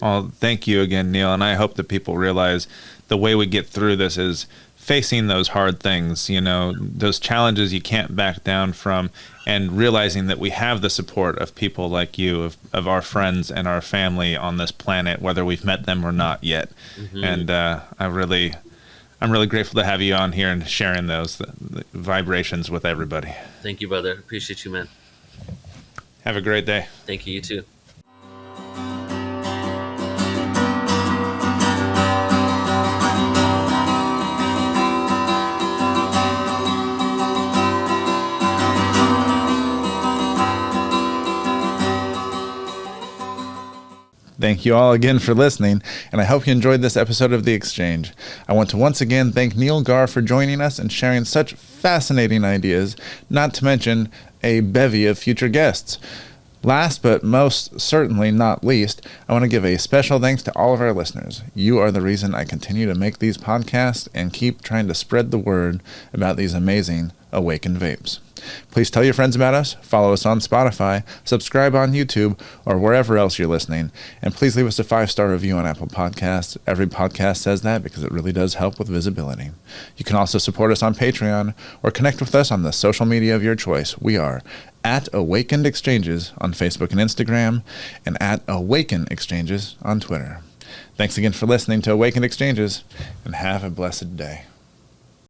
Well, thank you again, Neil. And I hope that people realize the way we get through this is facing those hard things, those challenges you can't back down from, and realizing that we have the support of people like you, of our friends and our family on this planet, whether we've met them or not yet. Mm-hmm. And I'm really grateful to have you on here and sharing those the vibrations with everybody. Thank you, brother. Appreciate you, man. Have a great day. Thank you. You too. Thank you all again for listening, and I hope you enjoyed this episode of The Exchange. I want to once again thank Neil Gaur for joining us and sharing such fascinating ideas, not to mention a bevy of future guests. Last but most certainly not least, I want to give a special thanks to all of our listeners. You are the reason I continue to make these podcasts and keep trying to spread the word about these amazing awakened vapes. Please tell your friends about us, follow us on Spotify, subscribe on YouTube, or wherever else you're listening, and please leave us a 5-star review on Apple Podcasts. Every podcast says that because it really does help with visibility. You can also support us on Patreon or connect with us on the social media of your choice. We are at Awakened Exchanges on Facebook and Instagram, and at Awaken Exchanges on Twitter. Thanks again for listening to Awakened Exchanges, and have a blessed day.